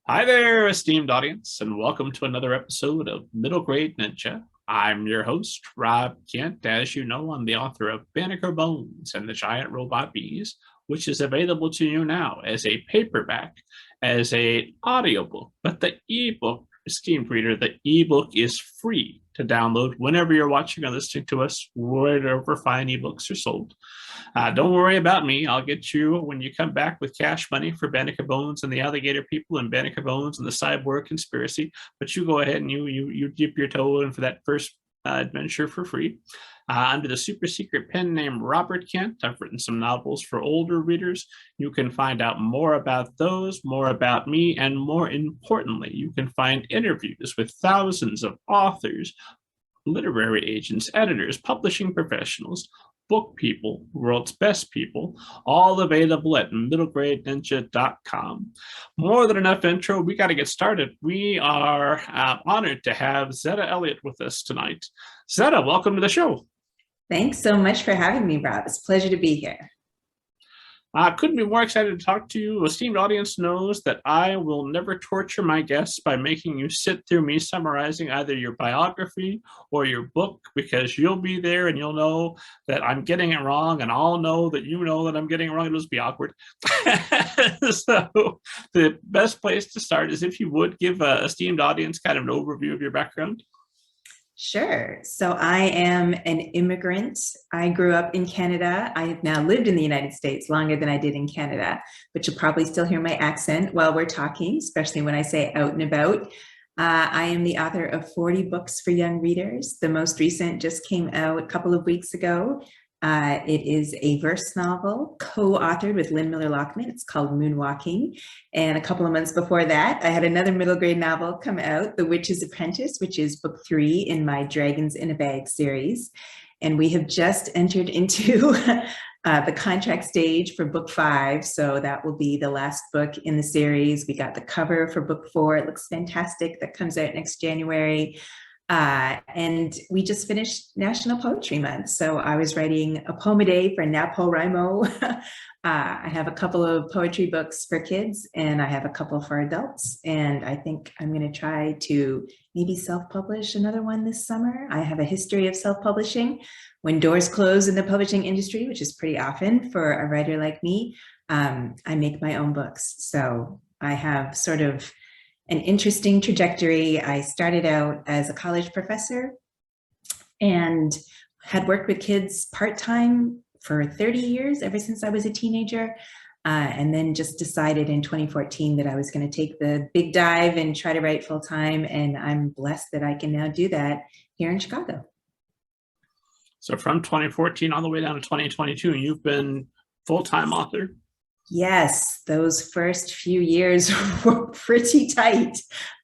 Hi there, esteemed audience, and welcome to another episode of Middle Grade Ninja. I'm your host, Rob Kent. As you know, I'm the author of Banneker Bones and the Giant Robot Bees, which is available to you now as a paperback, as an audiobook, but the ebook, esteemed reader, the ebook is free to download whenever you're watching or listening to us, wherever fine ebooks are sold. Don't worry about me. I'll get you when you come back with cash money for Banneker Bones and the Alligator People and Banneker Bones and the Cyborg Conspiracy. But you go ahead and you dip your toe in for that first adventure for free. Under the super secret pen name Robert Kent, I've written some novels for older readers. You can find out more about those, more about me, and more importantly, you can find interviews with thousands of authors, literary agents, editors, publishing professionals, book people, world's best people, all available at middlegradeninja.com. More than enough intro. We got to get started. We are honored to have Zetta Elliott with us tonight. Zetta, welcome to the show. Thanks so much for having me, Rob. It's a pleasure to be here. Couldn't be more excited to talk to you. Esteemed audience knows that I will never torture my guests by making you sit through me summarizing either your biography or your book, because you'll be there and you'll know that I'm getting it wrong, and I'll know that you know that I'm getting it wrong. It'll just be awkward. So the best place to start is if you would give a esteemed audience kind of an overview of your background. Sure. So I am an immigrant. I grew up in Canada. I have now lived in the United States longer than I did in Canada, but you'll probably still hear my accent while we're talking, especially when I say out and about. I am the author of 40 books for young readers. The most recent just came out a couple of weeks ago. It is a verse novel co-authored with Lynn Miller-Lockman. It's called Moonwalking. And a couple of months before that, I had another middle grade novel come out, The Witch's Apprentice, which is book 3 in my Dragons in a Bag series. And we have just entered into the contract stage for book 5. So that will be the last book in the series. We got the cover for book 4. It looks fantastic. That comes out next January. And we just finished National Poetry Month. So I was writing a poem a day for NaPoWriMo. I have a couple of poetry books for kids, and I have a couple for adults. And I think I'm going to try to maybe self-publish another one this summer. I have a history of self-publishing. When doors close in the publishing industry, which is pretty often for a writer like me, I make my own books. So I have sort of an interesting trajectory. I started out as a college professor and had worked with kids part-time for 30 years, ever since I was a teenager. And then just decided in 2014 that I was going to take the big dive and try to write full-time. And I'm blessed that I can now do that here in Chicago. So from 2014 all the way down to 2022, you've been full-time author? Yes, those first few years were pretty tight.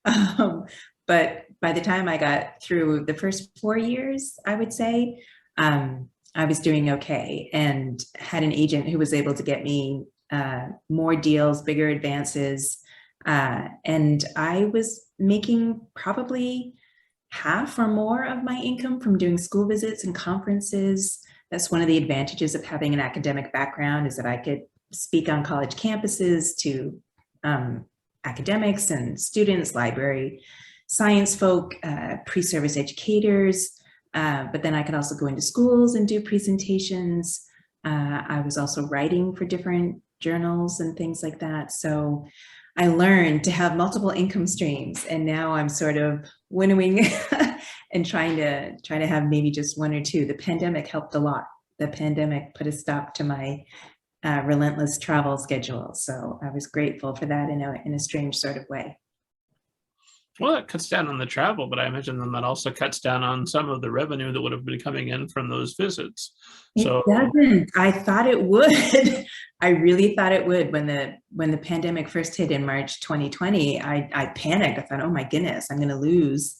But by the time I got through the first 4 years, I would say, I was doing okay and had an agent who was able to get me more deals, bigger advances. And I was making probably half or more of my income from doing school visits and conferences. That's one of the advantages of having an academic background, is that I could speak on college campuses to academics and students, library science folk, pre-service educators, but then I could also go into schools and do presentations. I was also writing for different journals and things like that. So I learned to have multiple income streams, and now I'm sort of winnowing and trying to have maybe just one or two. The pandemic helped a lot. The pandemic put a stop to my relentless travel schedule. So I was grateful for that in a strange sort of way. Well, that cuts down on the travel, but I imagine then that also cuts down on some of the revenue that would have been coming in from those visits. It doesn't. I thought it would. I really thought it would. When the pandemic first hit in March 2020, I panicked. I thought, oh my goodness, I'm going to lose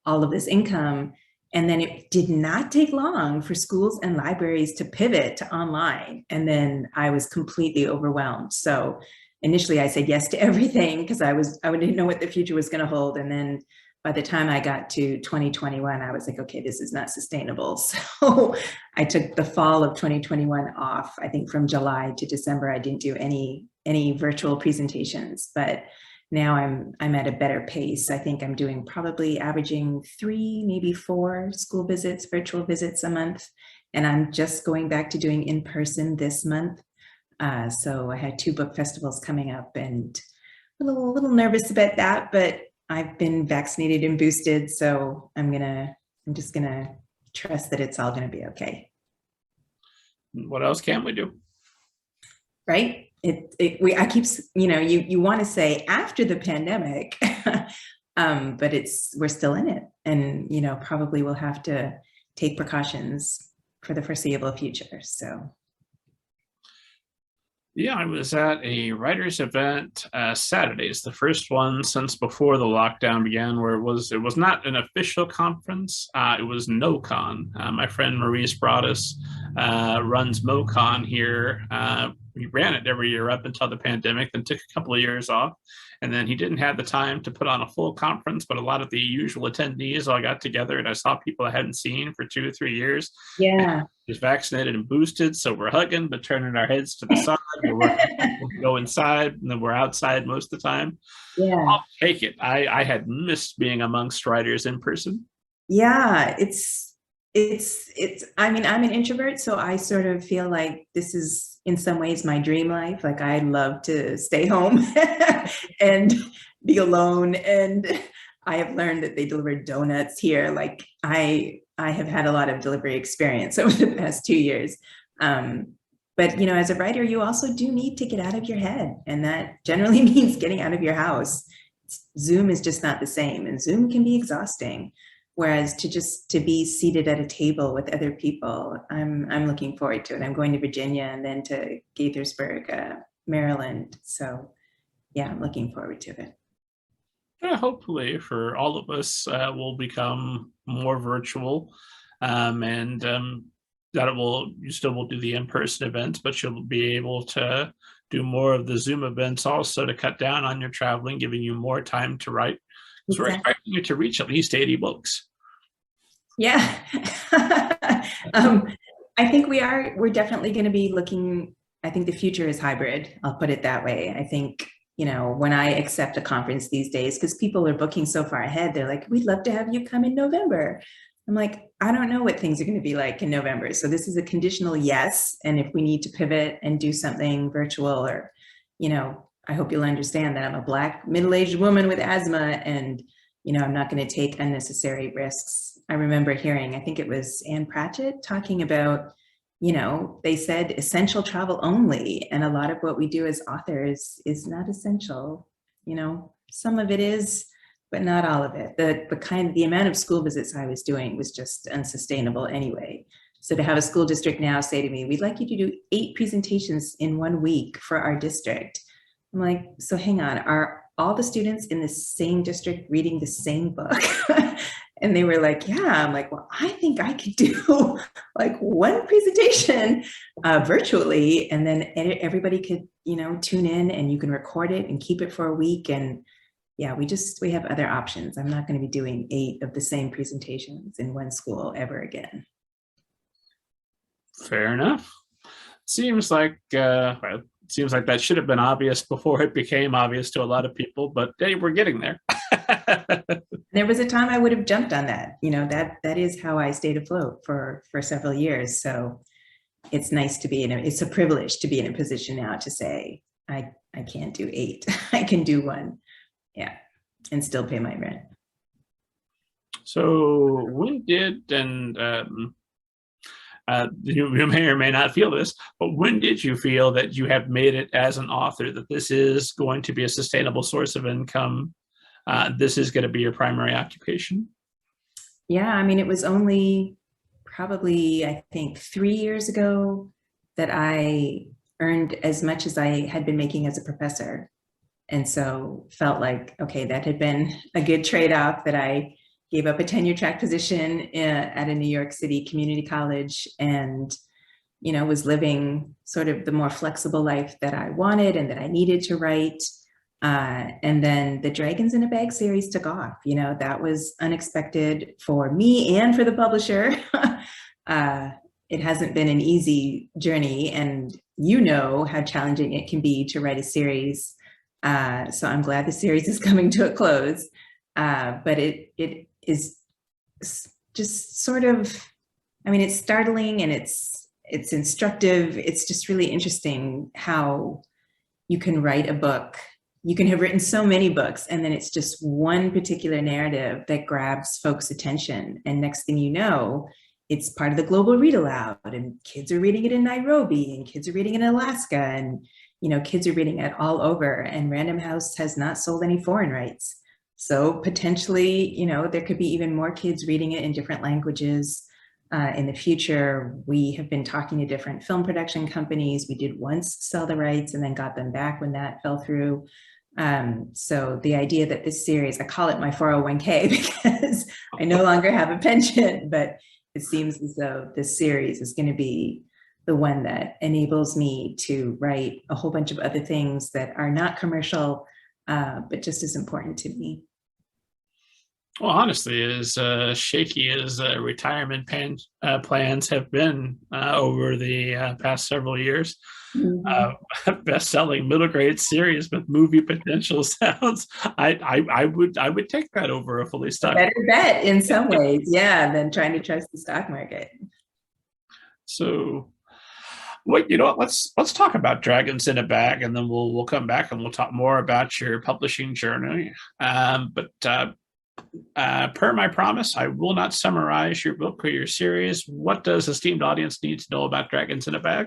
all of this income. And then it did not take long for schools and libraries to pivot to online. And then I was completely overwhelmed. So initially I said yes to everything because I didn't know what the future was going to hold. And then by the time I got to 2021, I was like, okay, this is not sustainable. So I took the fall of 2021 off. I think from July to December, I didn't do any virtual presentations, but now I'm at a better pace. I think I'm doing probably averaging 3, maybe 4 school visits, virtual visits a month. And I'm just going back to doing in person this month. So I had 2 book festivals coming up, and a little nervous about that, but I've been vaccinated and boosted, so I'm just gonna trust that it's all gonna be okay. What else can we do? Right? I keep, you want to say after the pandemic, but we're still in it, and probably we'll have to take precautions for the foreseeable future. So. Yeah, I was at a writers event Saturdays, the first one since before the lockdown began, where it was not an official conference. It was NoCon. My friend Maurice Broadus runs MoCon here. He ran it every year up until the pandemic, then took a couple of years off. And then he didn't have the time to put on a full conference, but a lot of the usual attendees all got together, and I saw people I hadn't seen for 2 or 3 years. Yeah. Just vaccinated and boosted, so we're hugging, but turning our heads to the side. We'll go inside, and then we're outside most of the time. Yeah. I'll take it. I had missed being amongst writers in person. Yeah, I mean, I'm an introvert, so I sort of feel like this is in some ways my dream life. Like, I love to stay home and be alone. And I have learned that they deliver donuts here. Like, I have had a lot of delivery experience over the past 2 years. But, as a writer, you also do need to get out of your head. And that generally means getting out of your house. Zoom is just not the same, and Zoom can be exhausting. Whereas to be seated at a table with other people, I'm looking forward to it. I'm going to Virginia and then to Gaithersburg, Maryland. So yeah, I'm looking forward to it. Hopefully for all of us, will become more virtual, and that you still will do the in-person events, but you'll be able to do more of the Zoom events also to cut down on your traveling, giving you more time to write. So we're expecting you to reach at least 80 books. Yeah. I think we're definitely going to be looking, I think the future is hybrid. I'll put it that way. I think, when I accept a conference these days, because people are booking so far ahead, they're like, we'd love to have you come in November. I'm like, I don't know what things are going to be like in November. So this is a conditional yes. And if we need to pivot and do something virtual, or, I hope you'll understand that I'm a Black middle-aged woman with asthma, and, I'm not going to take unnecessary risks. I remember hearing, I think it was Anne Pratchett talking about, they said essential travel only. And a lot of what we do as authors is not essential. Some of it is, but not all of it. The amount of school visits I was doing was just unsustainable anyway. So to have a school district now say to me, we'd like you to do 8 presentations in 1 week for our district. I'm like, so hang on, are all the students in the same district reading the same book? And they were like, yeah. I'm like, well, I think I could do like 1 presentation virtually, and then everybody could, tune in, and you can record it and keep it for a week. And yeah, we have other options. I'm not going to be doing 8 of the same presentations in one school ever again. Fair enough. Seems like that should have been obvious before it became obvious to a lot of people, but hey, we're getting there. There was a time I would have jumped on that. That is how I stayed afloat for several years. So it's nice to be it's a privilege to be in a position now to say, I can't do 8, I can do 1. Yeah. And still pay my rent. So when did, you may or may not feel this, but when did you feel that you have made it as an author, that this is going to be a sustainable source of income? This is going to be your primary occupation? Yeah, I mean, it was only probably, I think, 3 years ago that I earned as much as I had been making as a professor. And so felt like, okay, that had been a good trade-off, that I gave up a tenure track position at a New York City community college, and, was living sort of the more flexible life that I wanted and that I needed to write. And then the Dragons in a Bag series took off. That was unexpected for me and for the publisher. It hasn't been an easy journey, and how challenging it can be to write a series So I'm glad the series is coming to a close. But it is just sort of, I mean, it's startling and it's instructive. It's just really interesting how you can write a book. You can have written so many books, and then it's just one particular narrative that grabs folks' attention. And next thing you know, it's part of the global read aloud, and kids are reading it in Nairobi, and kids are reading it in Alaska, and kids are reading it all over. And Random House has not sold any foreign rights. So potentially, there could be even more kids reading it in different languages. In the future, we have been talking to different film production companies. We did once sell the rights and then got them back when that fell through. So the idea that this series, I call it my 401k because I no longer have a pension, but it seems as though this series is going to be the one that enables me to write a whole bunch of other things that are not commercial, but just as important to me. Well, honestly, as shaky as retirement plans have been over the past several years, best-selling middle grade series with movie potential sounds, I would take that over a fully stocked. Better bet in some ways, yeah, than trying to trust the stock market. So, let's talk about Dragons in a Bag, and then we'll come back and we'll talk more about your publishing journey. Per my promise, I will not summarize your book or your series. What does esteemed audience need to know about Dragons in a Bag?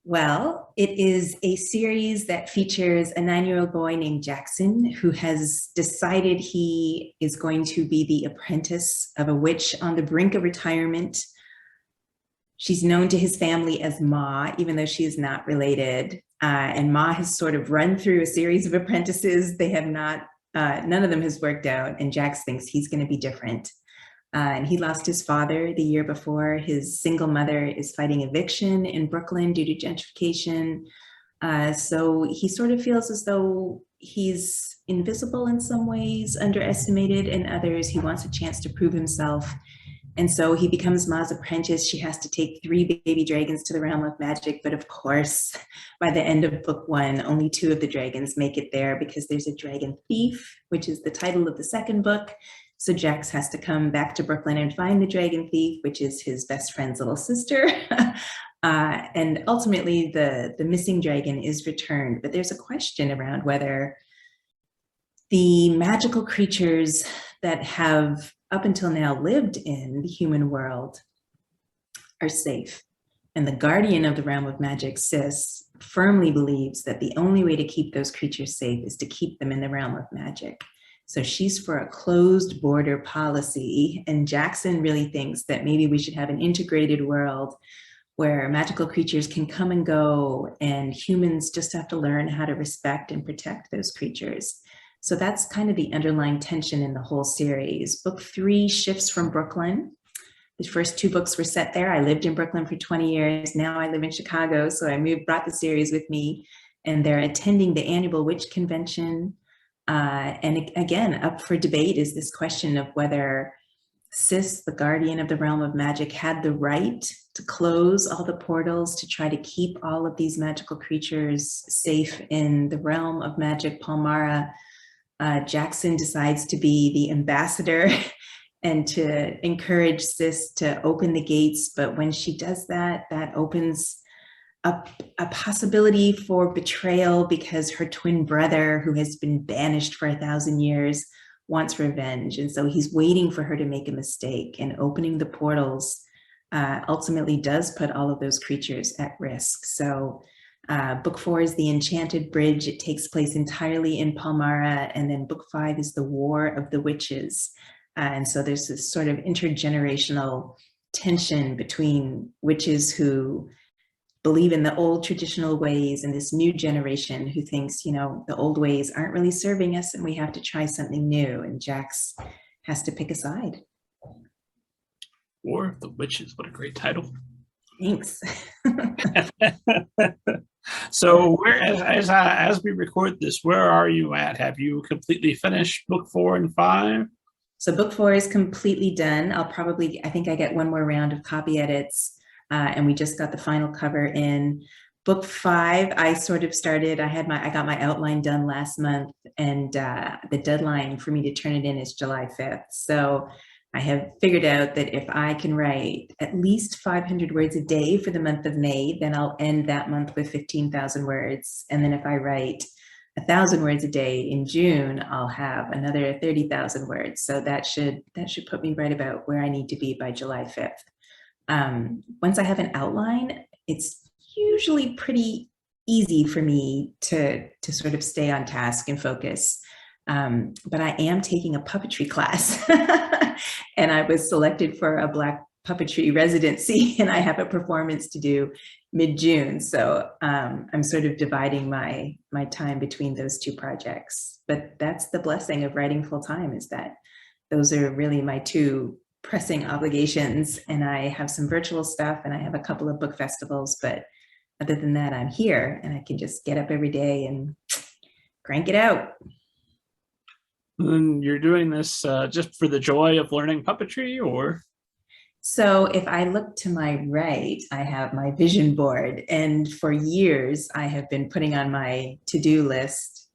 Well, it is a series that features a 9-year-old boy named Jackson who has decided he is going to be the apprentice of a witch on the brink of retirement. She's known to his family as Ma, even though she is not related. And Ma has sort of run through a series of apprentices. They have not none of them has worked out, and Jax thinks he's going to be different. And he lost his father the year before. His single mother is fighting eviction in Brooklyn due to gentrification. So he sort of feels as though he's invisible in some ways, underestimated in others. He wants a chance to prove himself. And so he becomes Ma's apprentice. She has to take 3 baby dragons to the realm of magic. But of course, by the end of book 1, only 2 of the dragons make it there because there's a dragon thief, which is the title of the second book. So Jax has to come back to Brooklyn and find the dragon thief, which is his best friend's little sister. And ultimately, the missing dragon is returned. But there's a question around whether the magical creatures that have up until now lived in the human world are safe. And the guardian of the realm of magic, Sis, firmly believes that the only way to keep those creatures safe is to keep them in the realm of magic. So she's for a closed border policy. And Jackson really thinks that maybe we should have an integrated world where magical creatures can come and go, and humans just have to learn how to respect and protect those creatures. So that's kind of the underlying tension in the whole series. Book 3 shifts from Brooklyn. The first 2 books were set there. I lived in Brooklyn for 20 years. Now I live in Chicago. So I brought the series with me, and they're attending the annual witch convention. And again, up for debate is this question of whether Sis, the guardian of the realm of magic, had the right to close all the portals to try to keep all of these magical creatures safe in the realm of magic, Palmyra. Jackson decides to be the ambassador and to encourage Sis to open the gates. But when she does that, that opens up a possibility for betrayal because her twin brother, who has been banished for 1,000 years, wants revenge. And so he's waiting for her to make a mistake, and opening the portals ultimately does put all of those creatures at risk. So book 4 is The Enchanted Bridge. It takes place entirely in Palmyra. And then book 5 is The War of the Witches. And so there's this sort of intergenerational tension between witches who believe in the old traditional ways and this new generation who thinks, the old ways aren't really serving us and we have to try something new. And Jax has to pick a side. War of the Witches, what a great title. Thanks. So as we record this, where are you at? Have you completely finished book 4 and 5? So book 4 is completely done. I think I get one more round of copy edits, and we just got the final cover in. book 5, I sort of started, I got my outline done last month, and the deadline for me to turn it in is July 5th. So I have figured out that if I can write at least 500 words a day for the month of May, then I'll end that month with 15,000 words. And then if I write 1,000 words a day in June, I'll have another 30,000 words. So that should put me right about where I need to be by July 5th. Once I have an outline, it's usually pretty easy for me to sort of stay on task and focus. But I am taking a puppetry class and I was selected for a Black puppetry residency, and I have a performance to do mid-June. So I'm sort of dividing my time between those two projects. But that's the blessing of writing full-time, is that those are really my two pressing obligations. And I have some virtual stuff and I have a couple of book festivals, but other than that, I'm here and I can just get up every day and crank it out. And you're doing this just for the joy of learning puppetry, or? So if I look to my right, I have my vision board. And for years, I have been putting on my to-do list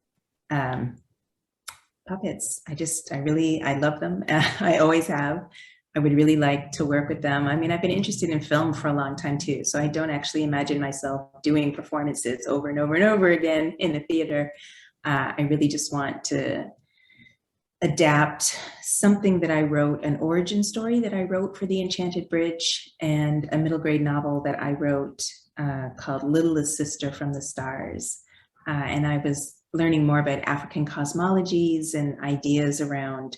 puppets. I love them. I always have. I would really like to work with them. I mean, I've been interested in film for a long time too. So I don't actually imagine myself doing performances over and over and over again in the theater. I really just want to adapt something that I wrote, an origin story that I wrote for The Enchanted Bridge, and a middle grade novel that I wrote called Littlest Sister from the Stars. And I was learning more about African cosmologies and ideas around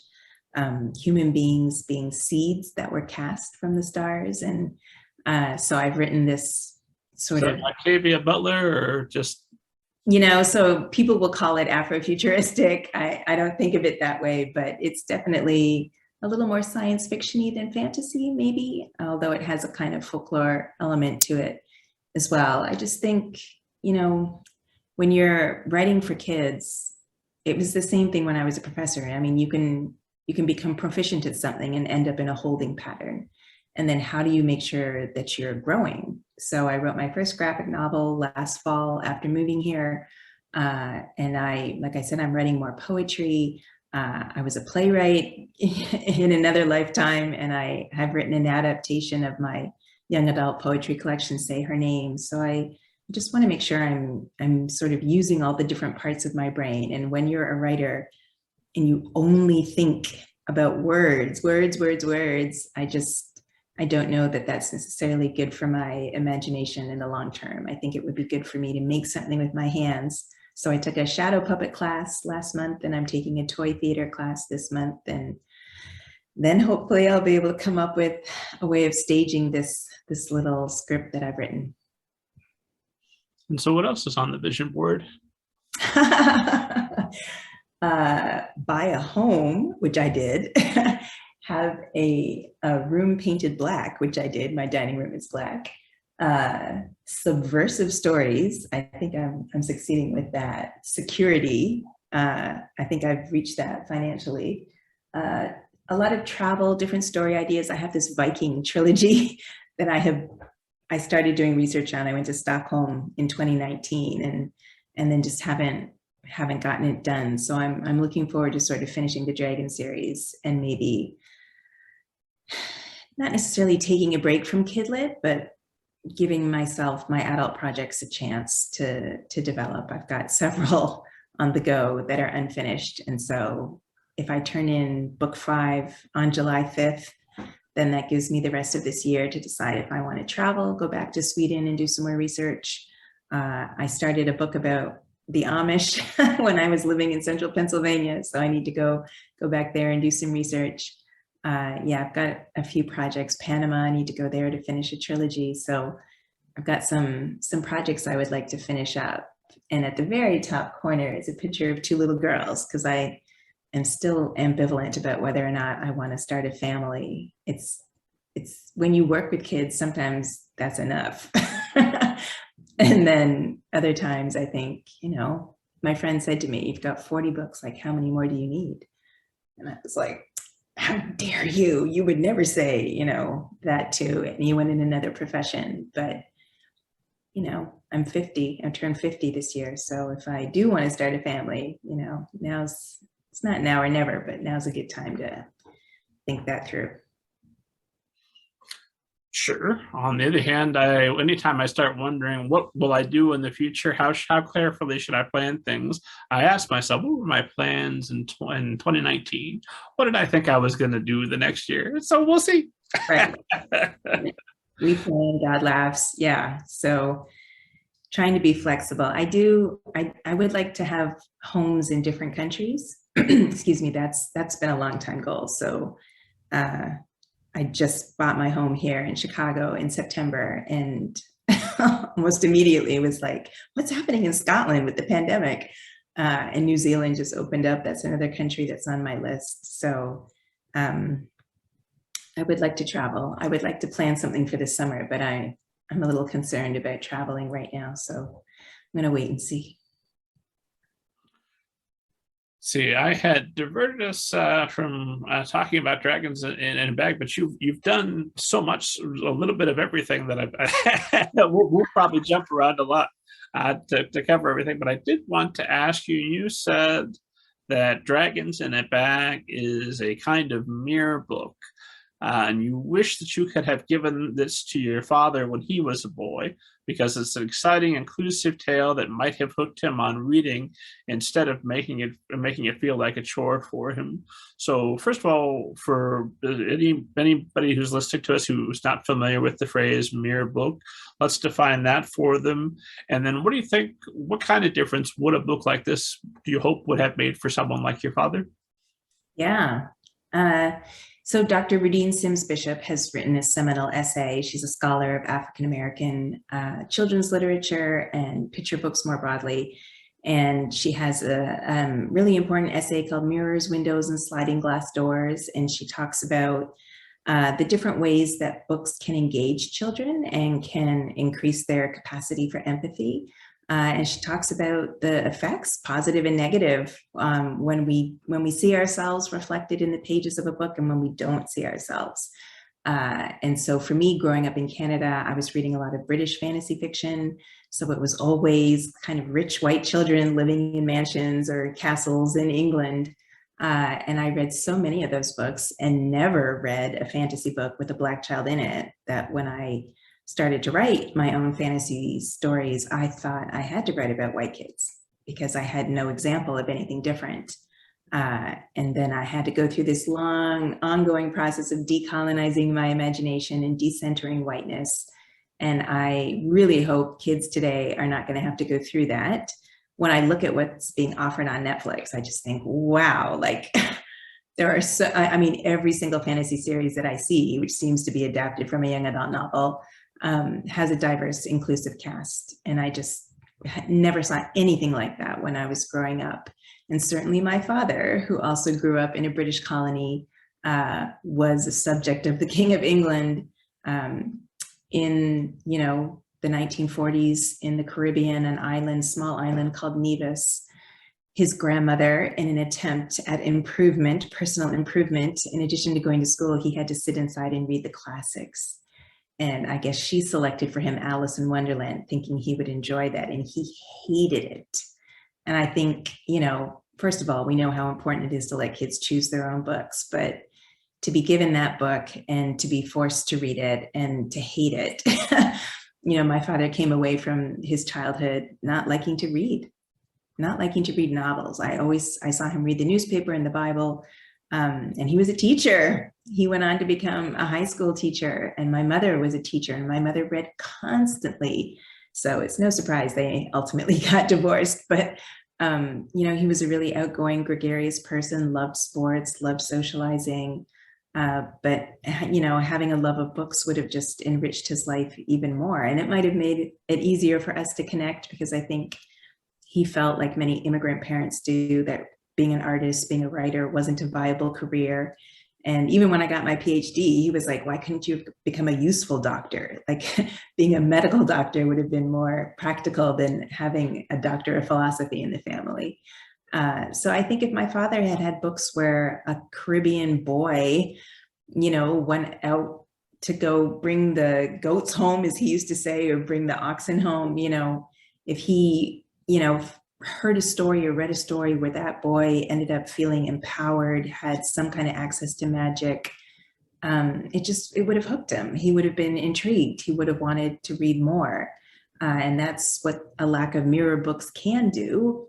human beings being seeds that were cast from the stars. And so I've written this sort of Octavia Butler, or just, so people will call it Afrofuturistic. I don't think of it that way, but it's definitely a little more science fiction-y than fantasy, maybe, although it has a kind of folklore element to it as well. I just think, when you're writing for kids, it was the same thing when I was a professor. I mean, you can become proficient at something and end up in a holding pattern. And then how do you make sure that you're growing? So I wrote my first graphic novel last fall after moving here. And like I said, I'm writing more poetry. I was a playwright in another lifetime, and I have written an adaptation of my young adult poetry collection, Say Her Name. So I just want to make sure I'm sort of using all the different parts of my brain. And when you're a writer and you only think about words, I don't know that that's necessarily good for my imagination in the long term. I think it would be good for me to make something with my hands. So I took a shadow puppet class last month, and I'm taking a toy theater class this month. And then hopefully I'll be able to come up with a way of staging this little script that I've written. And so what else is on the vision board? Buy a home, which I did. Have a room painted black, which I did. My dining room is black. Subversive stories. I think I'm succeeding with that. Security. I think I've reached that financially. A lot of travel, different story ideas. I have this Viking trilogy that I started doing research on. I went to Stockholm in 2019 and then just haven't gotten it done. So I'm looking forward to sort of finishing the Dragon series and maybe not necessarily taking a break from Kidlit, but giving myself my adult projects a chance to develop. I've got several on the go that are unfinished. And so if I turn in book 5 on July 5th, then that gives me the rest of this year to decide if I want to travel, go back to Sweden and do some more research. I started a book about the Amish when I was living in central Pennsylvania. So I need to go back there and do some research. I've got a few projects. Panama, I need to go there to finish a trilogy. So I've got some projects I would like to finish up. And at the very top corner is a picture of 2 little girls, because I am still ambivalent about whether or not I want to start a family. It's when you work with kids, sometimes that's enough. And then other times I think, my friend said to me, "You've got 40 books, like how many more do you need?" And I was like, how dare you? You would never say, that to anyone in another profession. But I'm 50, I turned 50 this year. So if I do want to start a family, it's not now or never, but now's a good time to think that through. Sure. On the other hand, anytime I start wondering what will I do in the future, how carefully should I plan things, I ask myself, what were my plans in 2019? What did I think I was going to do the next year? So we'll see. Right. We plan, God laughs. Yeah. So trying to be flexible. I would like to have homes in different countries. Excuse me. That's been a long time goal. So I just bought my home here in Chicago in September, and almost immediately it was like, what's happening in Scotland with the pandemic? And New Zealand just opened up. That's another country that's on my list. So I would like to travel. I would like to plan something for the summer, but I'm a little concerned about traveling right now. So I'm going to wait and see. See, I had diverted us from talking about dragons in a bag, but you've done so much, a little bit of everything that we'll probably jump around a lot to cover everything. But I did want to ask you. You said that Dragons in a Bag is a kind of mirror book, and you wish that you could have given this to your father when he was a boy, because it's an exciting, inclusive tale that might have hooked him on reading instead of making it feel like a chore for him. So, first of all, for anybody who's listening to us who's not familiar with the phrase mirror book, let's define that for them. And then, what do you think? What kind of difference would a book like this, do you hope, would have made for someone like your father? Yeah. So Dr. Rudine Sims Bishop has written a seminal essay. She's a scholar of African-American children's literature and picture books more broadly. And she has a really important essay called Mirrors, Windows, and Sliding Glass Doors. And she talks about the different ways that books can engage children and can increase their capacity for empathy. And she talks about the effects, positive and negative, when we see ourselves reflected in the pages of a book and when we don't see ourselves. And so for me, growing up in Canada, I was reading a lot of British fantasy fiction. So it was always kind of rich white children living in mansions or castles in England. And I read so many of those books and never read a fantasy book with a Black child in it, that when I started to write my own fantasy stories, I thought I had to write about white kids because I had no example of anything different. And then I had to go through this long, ongoing process of decolonizing my imagination and decentering whiteness. And I really hope kids today are not going to have to go through that. When I look at what's being offered on Netflix, I just think, wow, like there are so, I mean, every single fantasy series that I see, which seems to be adapted from a young adult novel, has a diverse, inclusive cast. And I just never saw anything like that when I was growing up. And certainly my father, who also grew up in a British colony, was a subject of the King of England in, the 1940s in the Caribbean, an small island called Nevis. His grandmother, in an attempt at personal improvement, in addition to going to school, he had to sit inside and read the classics. And I guess she selected for him Alice in Wonderland, thinking he would enjoy that, and he hated it. And I think, first of all, we know how important it is to let kids choose their own books, but to be given that book and to be forced to read it and to hate it, my father came away from his childhood not liking to read novels. I saw him read the newspaper and the Bible. And he was a teacher. He went on to become a high school teacher, and my mother was a teacher, and my mother read constantly. So it's no surprise they ultimately got divorced. But, he was a really outgoing, gregarious person, loved sports, loved socializing. But having a love of books would have just enriched his life even more. And it might have made it easier for us to connect, because I think he felt like many immigrant parents do, that being an artist, being a writer wasn't a viable career. And even when I got my PhD, he was like, why couldn't you become a useful doctor? Like being a medical doctor would have been more practical than having a doctor of philosophy in the family. So I think if my father had had books where a Caribbean boy, went out to go bring the goats home, as he used to say, or bring the oxen home. If he, heard a story or read a story where that boy ended up feeling empowered, had some kind of access to magic, it would have hooked him. He would have been intrigued. He would have wanted to read more. And that's what a lack of mirror books can do,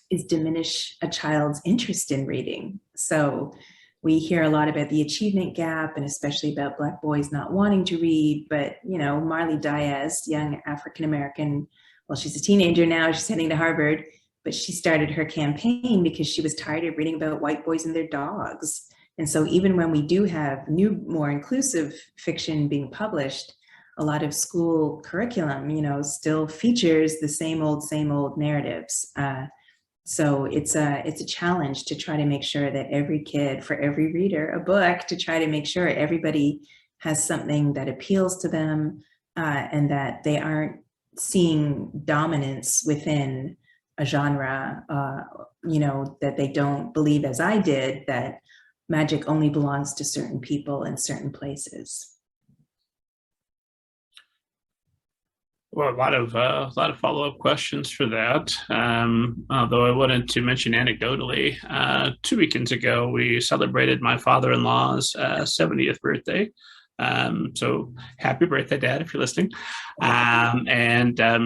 is diminish a child's interest in reading. So we hear a lot about the achievement gap, and especially about Black boys not wanting to read. But, Marley Diaz, young African-American, well, she's a teenager now, she's heading to Harvard, but she started her campaign because she was tired of reading about white boys and their dogs. And so even when we do have new, more inclusive fiction being published, a lot of school curriculum, still features the same old narratives. So it's a challenge to try to make sure that every kid, for every reader, a book, to try to make sure everybody has something that appeals to them, and that they aren't seeing dominance within a genre, that they don't believe, as I did, that magic only belongs to certain people in certain places. Well, a lot of follow-up questions for that. Though I wanted to mention anecdotally, 2 weekends ago, we celebrated my father-in-law's 70th birthday. So happy birthday, Dad, if you're listening.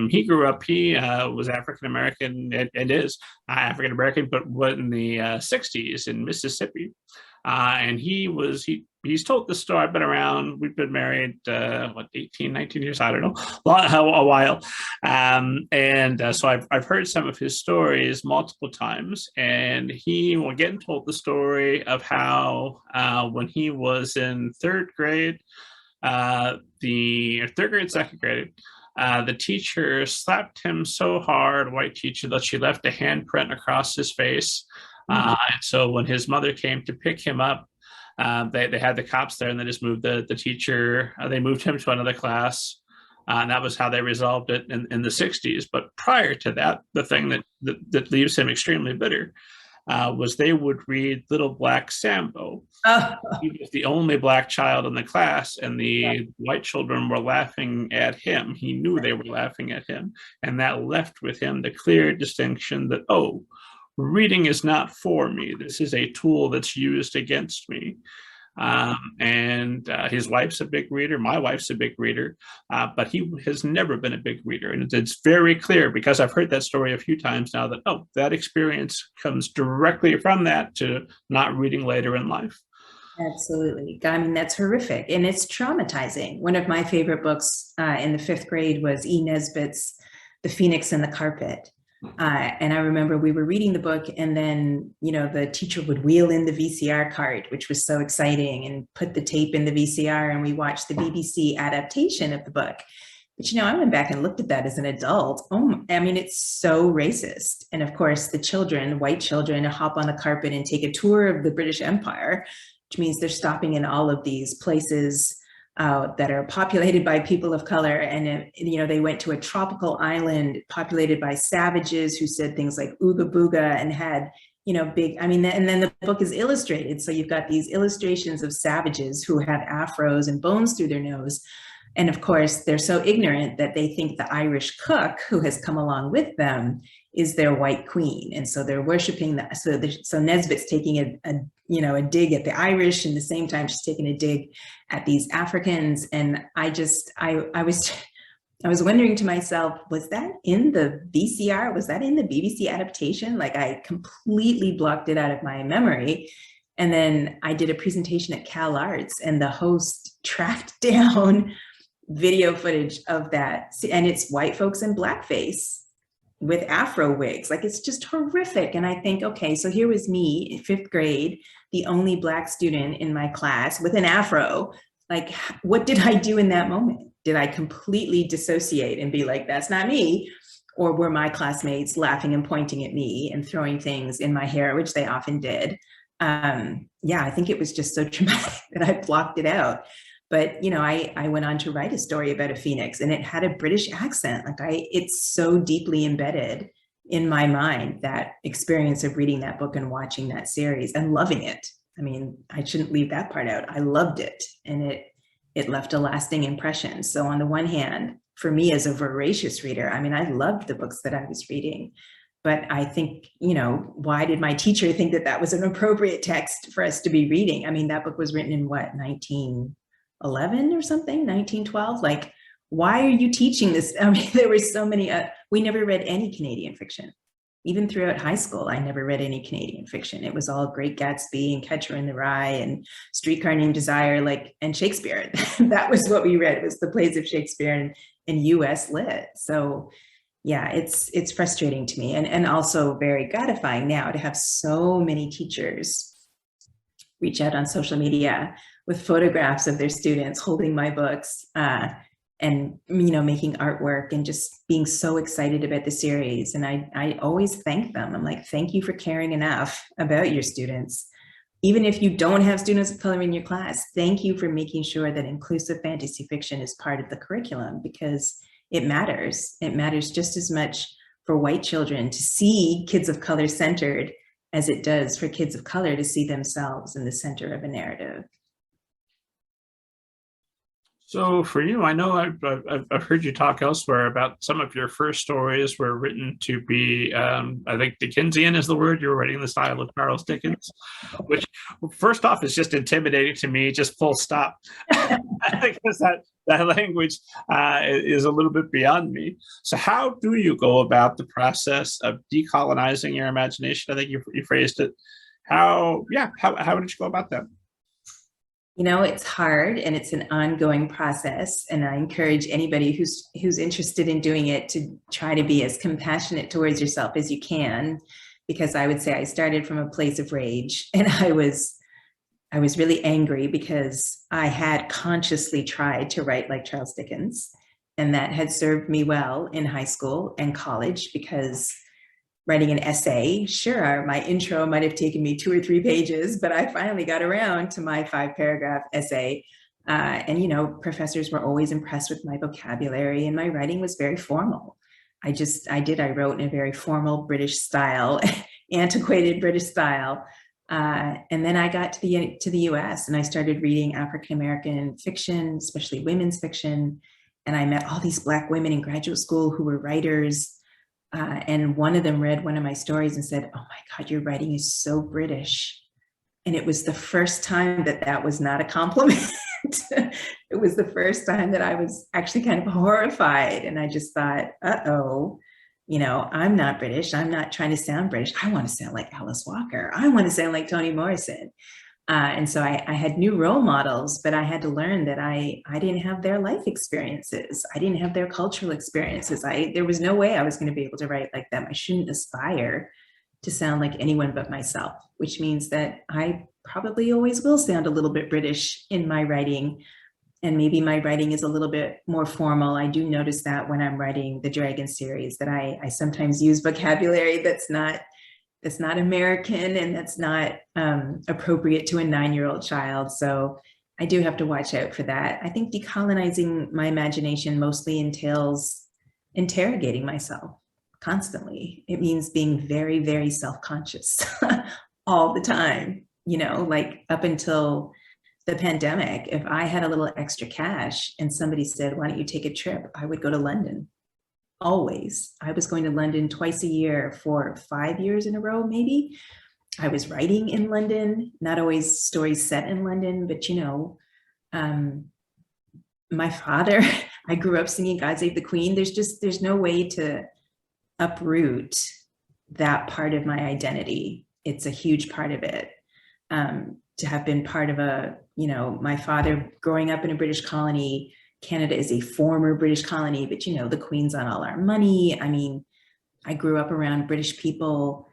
He grew up, he was African-American, and is African-American, but in the 60s in Mississippi. And he's told the story. I've been around, we've been married, 18, 19 years, I don't know, a while. So I've heard some of his stories multiple times, and he will get told the story of how when he was in third grade, second grade, the teacher slapped him so hard, white teacher, that she left a handprint across his face. And so when his mother came to pick him up, they had the cops there, and they just moved the teacher. They moved him to another class, and that was how they resolved it in the 60s. But prior to that, the thing that leaves him extremely bitter was they would read Little Black Sambo. Oh. He was the only Black child in the class, and the white children were laughing at him. He knew they were laughing at him, and that left with him the clear distinction that, reading is not for me. This is a tool that's used against me. His wife's a big reader. My wife's a big reader, but he has never been a big reader. And it's very clear, because I've heard that story a few times now, that, that experience comes directly from that to not reading later in life. Absolutely. I mean, that's horrific. And it's traumatizing. One of my favorite books in the 5th grade was E. Nesbitt's The Phoenix and the Carpet. And I remember we were reading the book, and then, the teacher would wheel in the VCR card, which was so exciting, and put the tape in the VCR, and we watched the BBC adaptation of the book. But, I went back and looked at that as an adult. It's so racist. And of course, the children, white children, hop on the carpet and take a tour of the British Empire, which means they're stopping in all of these places that are populated by people of color. And, they went to a tropical island populated by savages who said things like ooga booga, and had, and then the book is illustrated. So you've got these illustrations of savages who have afros and bones through their nose. And of course, they're so ignorant that they think the Irish cook who has come along with them is their white queen. And so they're worshiping that. So Nesbitt's taking a dig at the Irish, and at the same time she's taking a dig at these Africans. And I was wondering to myself, was that in the VCR? Was that in the BBC adaptation? Like, I completely blocked it out of my memory. And then I did a presentation at Cal Arts, and the host tracked down video footage of that. And it's white folks in blackface with Afro wigs. Like, it's just horrific. And I think, okay, so here was me in 5th grade, the only Black student in my class with an Afro. Like, what did I do in that moment? Did I completely dissociate and be like, that's not me? Or were my classmates laughing and pointing at me and throwing things in my hair, which they often did? I think it was just so traumatic that I blocked it out. But, I went on to write a story about a phoenix, and it had a British accent. It's so deeply embedded in my mind, that experience of reading that book and watching that series and loving it. I mean, I shouldn't leave that part out. I loved it. And it left a lasting impression. So on the one hand, for me as a voracious reader, I mean, I loved the books that I was reading, but I think, why did my teacher think that that was an appropriate text for us to be reading? I mean, that book was written in what, 1911 or something, 1912? Like, why are you teaching this? I mean, there were so many, we never read any Canadian fiction. Even throughout high school, I never read any Canadian fiction. It was all Great Gatsby and Catcher in the Rye and Streetcar Named Desire, and Shakespeare. That was what we read. It was the plays of Shakespeare and US lit. So yeah, it's frustrating to me, and also very gratifying now to have so many teachers reach out on social media with photographs of their students holding my books, and making artwork and just being so excited about the series. And I always thank them. I'm like, thank you for caring enough about your students. Even if you don't have students of color in your class, thank you for making sure that inclusive fantasy fiction is part of the curriculum, because it matters. It matters just as much for white children to see kids of color centered as it does for kids of color to see themselves in the center of a narrative. So for you, I know I've heard you talk elsewhere about some of your first stories were written to be, I think Dickensian is the word. You were writing the style of Charles Dickens, which first off is just intimidating to me, just full stop. Because that language is a little bit beyond me. So how do you go about the process of decolonizing your imagination? I think you phrased it. How did you go about that? It's hard and it's an ongoing process. And I encourage anybody who's interested in doing it to try to be as compassionate towards yourself as you can, because I would say I started from a place of rage, and I was really angry because I had consciously tried to write like Charles Dickens, and that had served me well in high school and college, because writing an essay, sure, my intro might have taken me 2 or 3 pages, but I finally got around to my 5-paragraph essay. And professors were always impressed with my vocabulary, and my writing was very formal. I wrote in a very formal British style, antiquated British style. And then I got to the US, and I started reading African-American fiction, especially women's fiction. And I met all these Black women in graduate school who were writers. And one of them read one of my stories and said, "Oh my God, your writing is so British." And it was the first time that was not a compliment. It was the first time that I was actually kind of horrified. And I just thought, uh-oh, I'm not British. I'm not trying to sound British. I want to sound like Alice Walker. I want to sound like Toni Morrison. And so I had new role models, but I had to learn that I didn't have their life experiences. I didn't have their cultural experiences. There was no way I was going to be able to write like them. I shouldn't aspire to sound like anyone but myself, which means that I probably always will sound a little bit British in my writing. And maybe my writing is a little bit more formal. I do notice that when I'm writing the Dragon series, that I sometimes use vocabulary that's not American, and that's not appropriate to a 9-year-old child. So I do have to watch out for that. I think decolonizing my imagination mostly entails interrogating myself constantly. It means being very, very self-conscious all the time. Like up until the pandemic, if I had a little extra cash and somebody said, "Why don't you take a trip?" I would go to London. Always. I was going to London twice a year for 5 years in a row, maybe. I was writing in London, not always stories set in London, but my father, I grew up singing God Save the Queen. There's no way to uproot that part of my identity. It's a huge part of it. To have been part of my father growing up in a British colony. Canada is a former British colony, but the Queen's on all our money. I mean, I grew up around British people,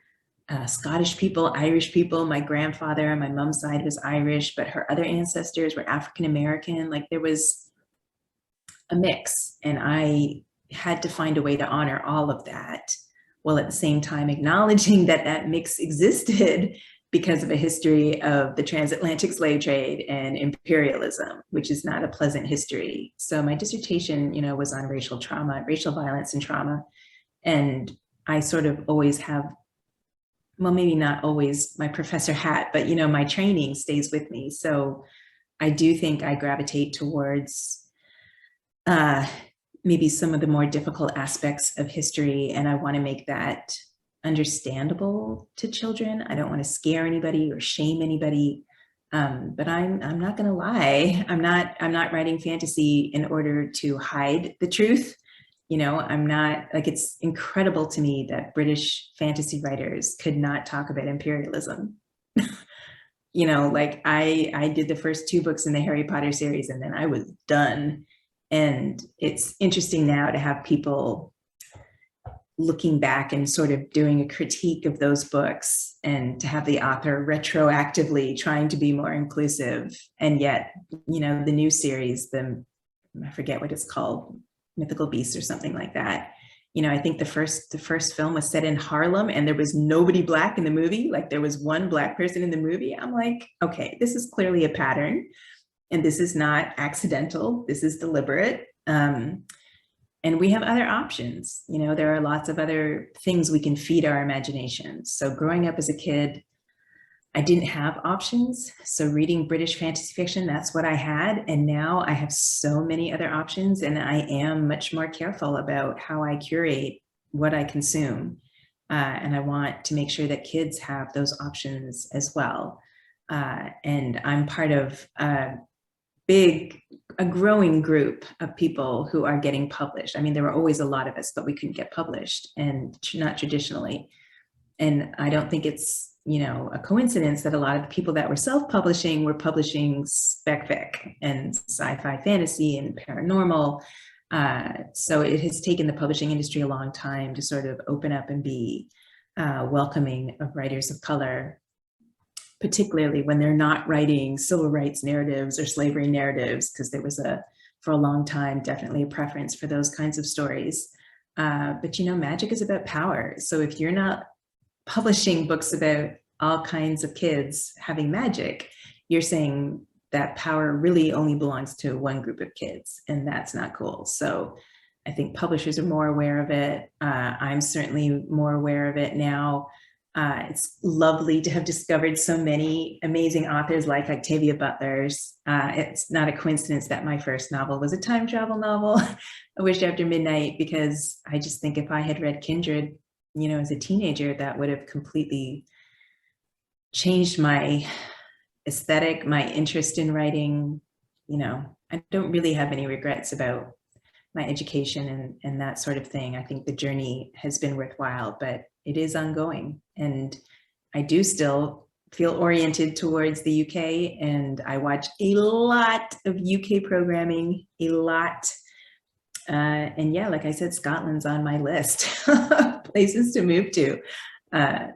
Scottish people, Irish people. My grandfather on my mom's side was Irish, but her other ancestors were African-American. Like, there was a mix, and I had to find a way to honor all of that, while at the same time acknowledging that mix existed because of a history of the transatlantic slave trade and imperialism, which is not a pleasant history. So my dissertation, was on racial trauma, racial violence and trauma. And I sort of always have, well, maybe not always my professor hat, but my training stays with me. So I do think I gravitate towards maybe some of the more difficult aspects of history, and I want to make that understandable to children. I don't want to scare anybody or shame anybody. But I'm not going to lie. I'm not writing fantasy in order to hide the truth. I'm not, like, it's incredible to me that British fantasy writers could not talk about imperialism. Like I did the first 2 books in the Harry Potter series and then I was done. And it's interesting now to have people looking back and sort of doing a critique of those books, and to have the author retroactively trying to be more inclusive. And yet, the new series, I forget what it's called, Mythical Beasts or something like that. I think the first film was set in Harlem and there was nobody Black in the movie. Like, there was one Black person in the movie. I'm like, okay, this is clearly a pattern, and this is not accidental. This is deliberate. And we have other options. There are lots of other things we can feed our imaginations. So growing up as a kid, I didn't have options. So reading British fantasy fiction, that's what I had. And now I have so many other options, and I am much more careful about how I curate what I consume. And I want to make sure that kids have those options as well. And I'm part of a growing group of people who are getting published. I mean, there were always a lot of us, but we couldn't get published, and not traditionally. And I don't think it's, a coincidence that a lot of the people that were self-publishing were publishing spec fic and sci-fi fantasy and paranormal. So it has taken the publishing industry a long time to sort of open up and be welcoming of writers of color, particularly when they're not writing civil rights narratives or slavery narratives, because there was for a long time, definitely a preference for those kinds of stories. But magic is about power. So if you're not publishing books about all kinds of kids having magic, you're saying that power really only belongs to one group of kids, and that's not cool. So I think publishers are more aware of it. I'm certainly more aware of it now. It's lovely to have discovered so many amazing authors like Octavia Butler's. It's not a coincidence that my first novel was a time travel novel, A Wish After Midnight, because I just think if I had read Kindred, as a teenager, that would have completely changed my aesthetic, my interest in writing. I don't really have any regrets about my education and that sort of thing. I think the journey has been worthwhile, but it is ongoing. And I do still feel oriented towards the UK, and I watch a lot of UK programming, a lot. And yeah, like I said, Scotland's on my list of places to move to.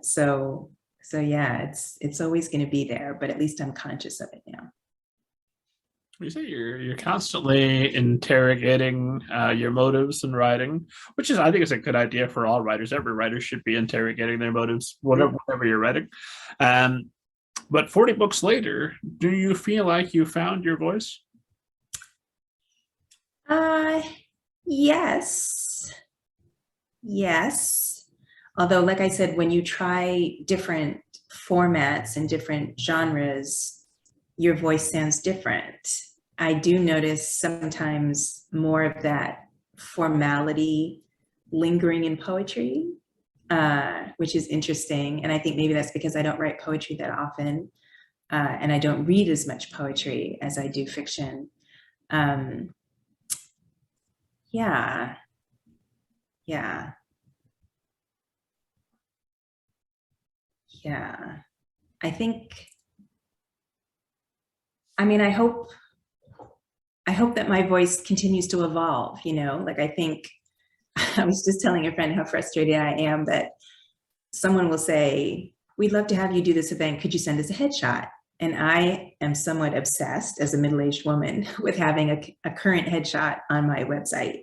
So yeah, it's always going to be there, but at least I'm conscious of it now. You say you're constantly interrogating your motives in writing, which is, I think, is a good idea for all writers. Every writer should be interrogating their motives, whatever you're writing. But 40 books later, do you feel like you found your voice? Yes. Although, like I said, when you try different formats and different genres, your voice sounds different. I do notice sometimes more of that formality lingering in poetry, which is interesting. And I think maybe that's because I don't write poetry that often, and I don't read as much poetry as I do fiction. Yeah. I think, I hope that my voice continues to evolve, like, I think, I was just telling a friend how frustrated I am that someone will say, we'd love to have you do this event. Could you send us a headshot? And I am somewhat obsessed as a middle-aged woman with having a current headshot on my website.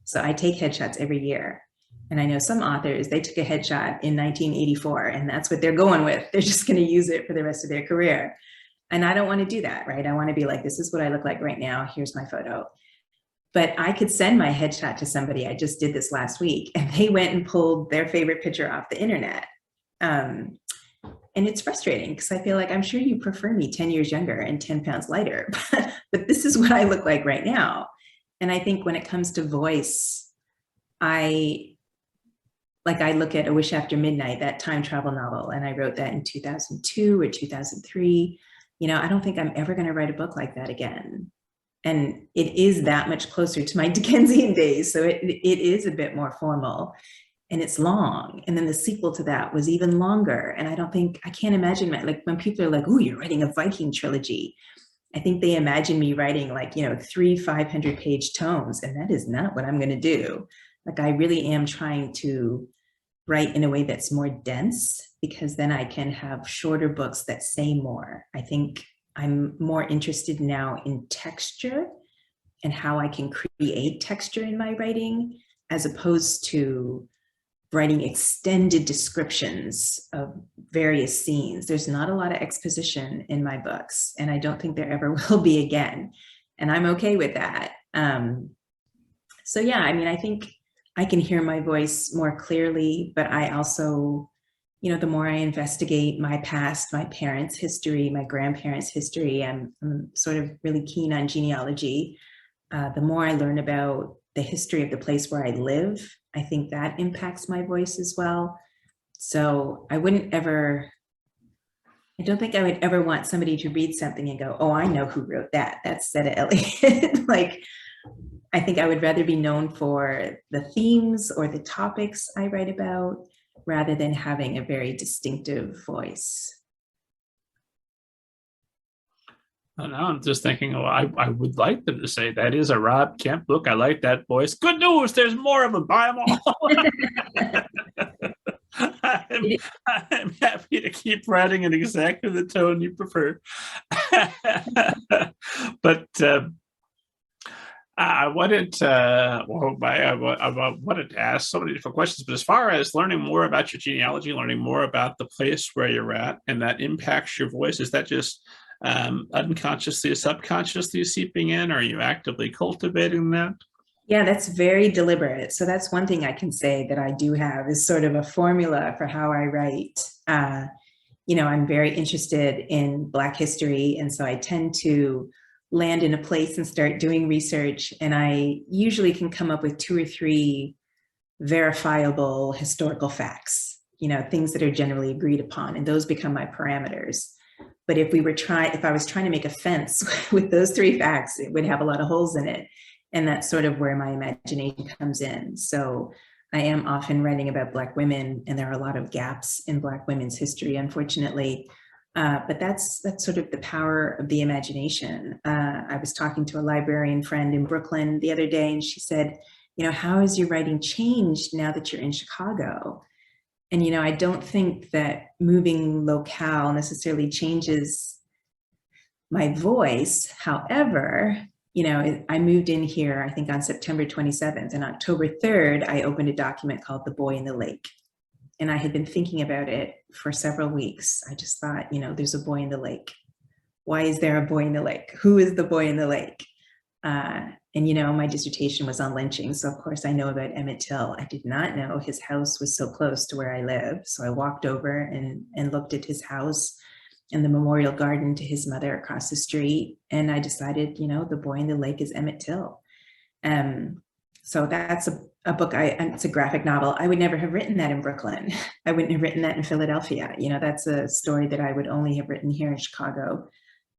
So I take headshots every year. And I know some authors, they took a headshot in 1984 and that's what they're going with. They're just going to use it for the rest of their career. And I don't want to do that, right? I want to be like, this is what I look like right now. Here's my photo. But I could send my headshot to somebody. I just did this last week, and they went and pulled their favorite picture off the internet. And And it's frustrating because I feel like I'm sure you prefer me 10 years younger and 10 pounds lighter, but this is what I look like right now. And I think when it comes to voice, I look at A Wish After Midnight, that time travel novel, and I wrote that in 2002 or 2003. I don't think I'm ever going to write a book like that again. And it is that much closer to my Dickensian days. So it is a bit more formal, and it's long. And then the sequel to that was even longer. And I can't imagine like when people are like, oh, you're writing a Viking trilogy. I think they imagine me writing like, 3 500-page tomes. And that is not what I'm going to do. Like, I really am trying to write in a way that's more dense, because then I can have shorter books that say more. I think I'm more interested now in texture and how I can create texture in my writing, as opposed to writing extended descriptions of various scenes. There's not a lot of exposition in my books, and I don't think there ever will be again. And I'm okay with that. So yeah, I think I can hear my voice more clearly, but I also, the more I investigate my past, my parents' history, my grandparents' history, I'm sort of really keen on genealogy. The more I learn about the history of the place where I live, I think that impacts my voice as well. So I don't think I would ever want somebody to read something and go, oh, I know who wrote that. That's Zetta Elliott. Like, I think I would rather be known for the themes or the topics I write about, rather than having a very distinctive voice. Now I'm just thinking, I would like them to say that is a Rob Kemp book. I like that voice. Good news, there's more of them. Buy them all. I'm happy to keep writing in exactly the tone you prefer. But I wanted to ask so many different questions, but as far as learning more about your genealogy, learning more about the place where you're at, and that impacts your voice, is that just unconsciously or subconsciously seeping in? Or are you actively cultivating that? Yeah, that's very deliberate. So that's one thing I can say that I do have, is sort of a formula for how I write. I'm very interested in Black history, and so I tend to land in a place and start doing research, and I usually can come up with 2 or 3 verifiable historical facts, things that are generally agreed upon, and those become my parameters. But if I was trying to make a fence with those 3 facts, it would have a lot of holes in it. And that's sort of where my imagination comes in. So I am often writing about Black women, and there are a lot of gaps in Black women's history, unfortunately. But that's sort of the power of the imagination. I was talking to a librarian friend in Brooklyn the other day, and she said, how has your writing changed now that you're in Chicago? And, I don't think that moving locale necessarily changes my voice. However, I moved in here, I think on September 27th, and October 3rd, I opened a document called The Boy in the Lake. And I had been thinking about it for several weeks. I just thought, there's a boy in the lake. Why is there a boy in the lake? Who is the boy in the lake? And my dissertation was on lynching. So of course I know about Emmett Till. I did not know his house was so close to where I live. So I walked over and looked at his house and the memorial garden to his mother across the street. And I decided, The Boy in the Lake is Emmett Till. So that's a book, it's a graphic novel. I would never have written that in Brooklyn. I wouldn't have written that in Philadelphia. That's a story that I would only have written here in Chicago.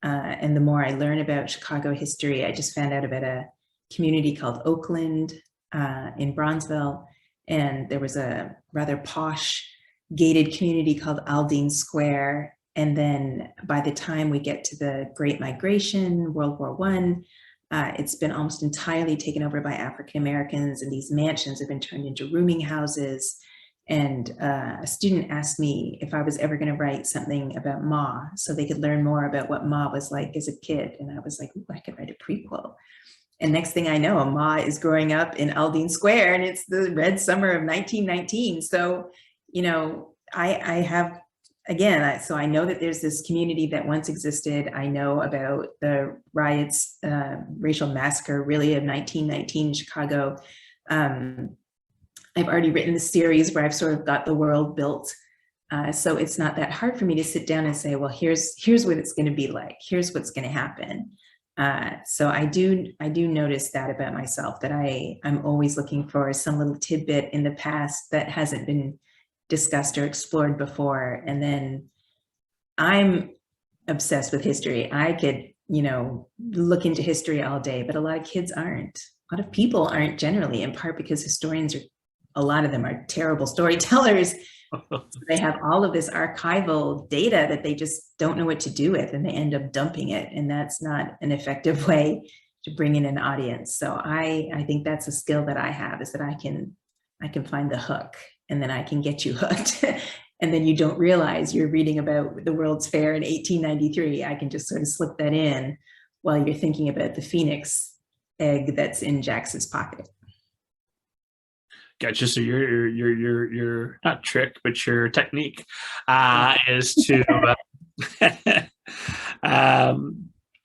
And the more I learn about Chicago history, I just found out about a community called Oakland in Bronzeville. And there was a rather posh gated community called Aldine Square. And then by the time we get to the Great Migration, World War I, it's been almost entirely taken over by African Americans, and these mansions have been turned into rooming houses. And a student asked me if I was ever going to write something about Ma, so they could learn more about what Ma was like as a kid. And I was like, ooh, I could write a prequel. And next thing I know, Ma is growing up in Aldine Square, and it's the red summer of 1919. So, I have, again, so I know that there's this community that once existed. I know about the riots, racial massacre, really, of 1919 in Chicago. I've already written the series where I've sort of got the world built So it's not that hard for me to sit down and say, well, here's what it's going to be like. Here's what's going to happen. So I do notice that about myself, that I'm always looking for some little tidbit in the past that hasn't been discussed or explored before. And then I'm obsessed with history. I could, look into history all day, but a lot of kids aren't. A lot of people aren't generally, in part because historians a lot of them are terrible storytellers. So they have all of this archival data that they just don't know what to do with, and they end up dumping it. And that's not an effective way to bring in an audience. So I think that's a skill that I have, is that I can find the hook, and then I can get you hooked. And then you don't realize you're reading about the World's Fair in 1893. I can just sort of slip that in while you're thinking about the phoenix egg that's in Jax's pocket. Gotcha. So your not trick, but your technique is to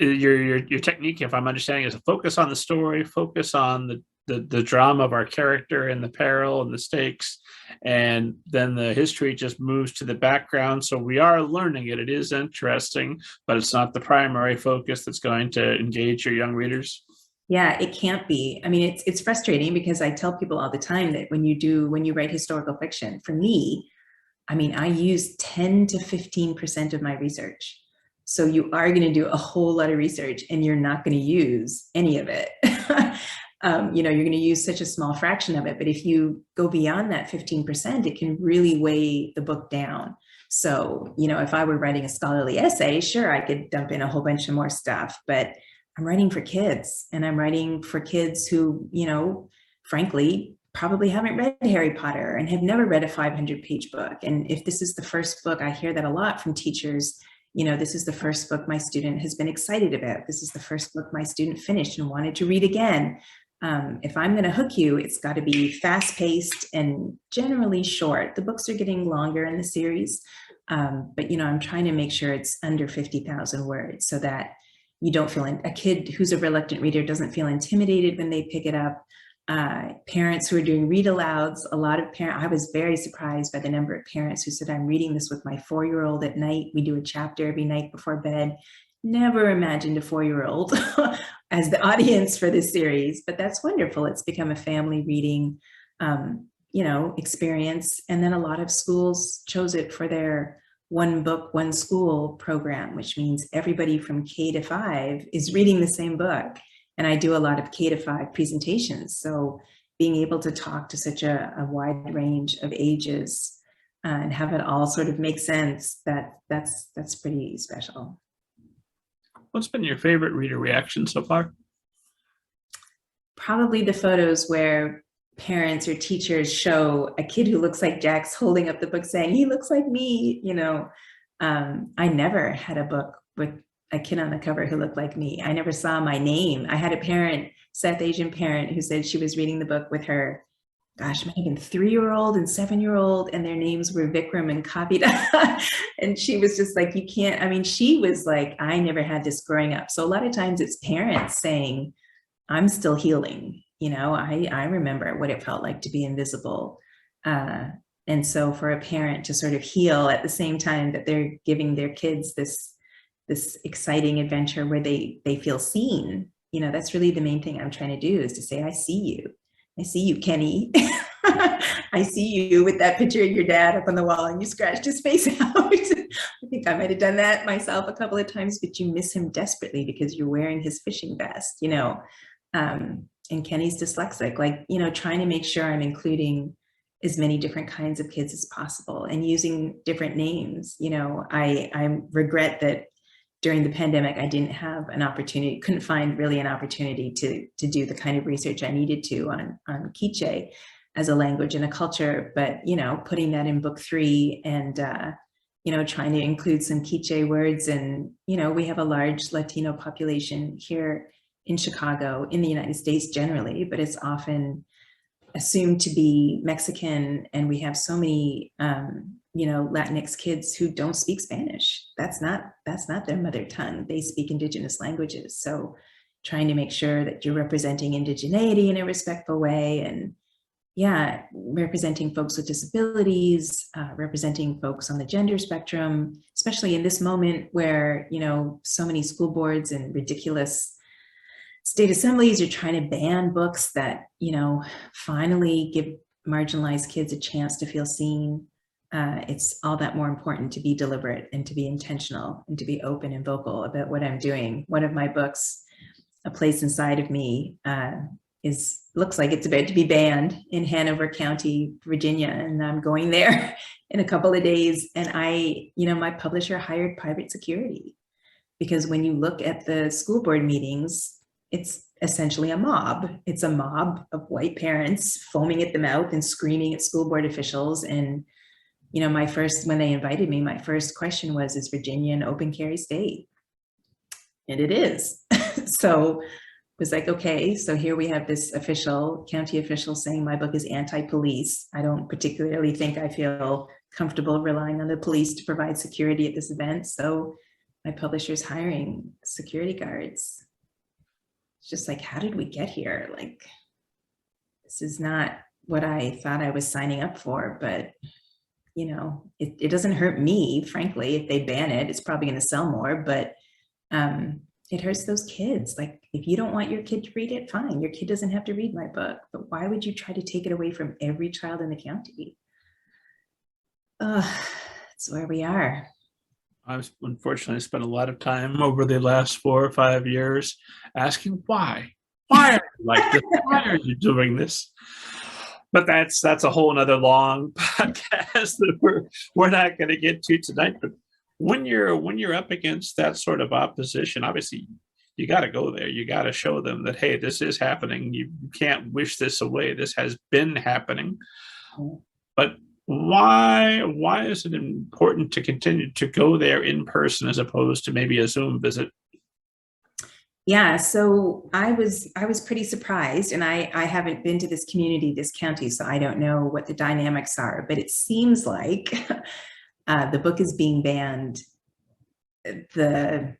your technique, if I'm understanding, is to focus on the story, focus on the drama of our character and the peril and the stakes, and then the history just moves to the background. So we are learning it. It is interesting, but it's not the primary focus that's going to engage your young readers. Yeah, it can't be. I mean, it's frustrating, because I tell people all the time that when you write historical fiction, for me, I mean, I use 10 to 15% of my research. So you are going to do a whole lot of research, and you're not going to use any of it. You're going to use such a small fraction of it. But if you go beyond that 15%, it can really weigh the book down. So, if I were writing a scholarly essay, sure, I could dump in a whole bunch of more stuff, but I'm writing for kids, and I'm writing for kids who, frankly, probably haven't read Harry Potter and have never read a 500-page book. And if this is the first book, I hear that a lot from teachers, this is the first book my student has been excited about. This is the first book my student finished and wanted to read again. If I'm going to hook you, it's got to be fast-paced and generally short. The books are getting longer in the series, but, I'm trying to make sure it's under 50,000 words, so that you don't feel a kid who's a reluctant reader doesn't feel intimidated when they pick it up. Parents who are doing read alouds, a lot of parents, I was very surprised by the number of parents who said, I'm reading this with my 4-year-old at night. We do a chapter every night before bed. Never imagined a 4-year-old as the audience for this series, but that's wonderful. It's become a family reading, experience. And then a lot of schools chose it for their one book, one school program, which means everybody from K to 5 is reading the same book. And I do a lot of K to 5 presentations. So being able to talk to such a wide range of ages and have it all sort of make sense, that's pretty special. What's been your favorite reader reaction so far? Probably the photos where parents or teachers show a kid who looks like Jax holding up the book saying, he looks like me. I never had a book with a kid on the cover who looked like me. I never saw my name. I had a parent, South Asian parent, who said she was reading the book with her, gosh, maybe 3-year-old and 7-year-old, and their names were Vikram and Kavita. And she was just like, she was like, I never had this growing up. So a lot of times it's parents saying, I'm still healing. I remember what it felt like to be invisible. And so for a parent to sort of heal at the same time that they're giving their kids this exciting adventure where they feel seen, that's really the main thing I'm trying to do, is to say, I see you, Kenny. I see you with that picture of your dad up on the wall, and you scratched his face out. I think I might have done that myself a couple of times, but you miss him desperately because you're wearing his fishing vest, and Kenny's dyslexic, trying to make sure I'm including as many different kinds of kids as possible and using different names. I regret that during the pandemic, I didn't have couldn't find really an opportunity to do the kind of research I needed to on Quiche as a language and a culture, but, putting that in book 3 and, trying to include some Quiche words. And, we have a large Latino population here in Chicago, in the United States generally, but it's often assumed to be Mexican. And we have so many, Latinx kids who don't speak Spanish. That's not their mother tongue. They speak indigenous languages. So trying to make sure that you're representing indigeneity in a respectful way, and, yeah, representing folks with disabilities, representing folks on the gender spectrum, especially in this moment where, so many school boards and ridiculous state assemblies are trying to ban books that, finally give marginalized kids a chance to feel seen. It's all that more important to be deliberate and to be intentional and to be open and vocal about what I'm doing. One of my books, A Place Inside of Me, looks like it's about to be banned in Hanover County, Virginia, and I'm going there in a couple of days. And my publisher hired private security, because when you look at the school board meetings, it's essentially a mob. It's a mob of white parents foaming at the mouth and screaming at school board officials. And when they invited me, my first question was, is Virginia an open carry state? And it is. So it was like, okay, so here we have this county official saying my book is anti-police. I don't particularly think I feel comfortable relying on the police to provide security at this event. So my publisher's hiring security guards. It's just like, how did we get here? Like, this is not what I thought I was signing up for, but it doesn't hurt me, frankly. If they ban it, it's probably going to sell more, but it hurts those kids. Like, if you don't want your kid to read it, fine. Your kid doesn't have to read my book, but why would you try to take it away from every child in the county? That's where we are. I've unfortunately spent a lot of time over the last 4 or 5 years asking why. Why are you like this? Why are you doing this? But that's a whole nother long podcast that we're not going to get to tonight. But when you're up against that sort of opposition, obviously you got to go there. You got to show them that, hey, this is happening. You can't wish this away. This has been happening. But why is it important to continue to go there in person as opposed to maybe a Zoom visit? Yeah, so I was pretty surprised, and I haven't been to this community, this county, so I don't know what the dynamics are, but it seems like the book is being banned. The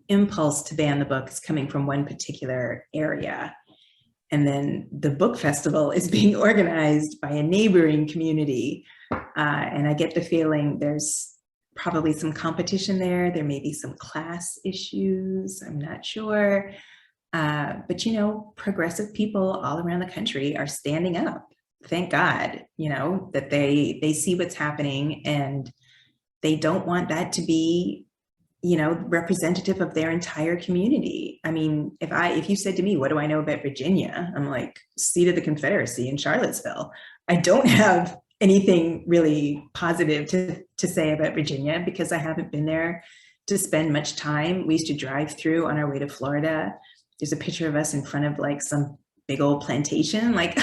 impulse to ban the book is coming from one particular area, and then the book festival is being organized by a neighboring community, and I get the feeling there's probably some competition there. There may be some class issues. I'm not sure. But, progressive people all around the country are standing up. Thank God, that they see what's happening, and they don't want that to be, representative of their entire community. I mean, if you said to me, what do I know about Virginia? I'm like, seat of the Confederacy in Charlottesville. I don't have anything really positive to say about Virginia because I haven't been there to spend much time. We used to drive through on our way to Florida. There's a picture of us in front of like some big old plantation. Like,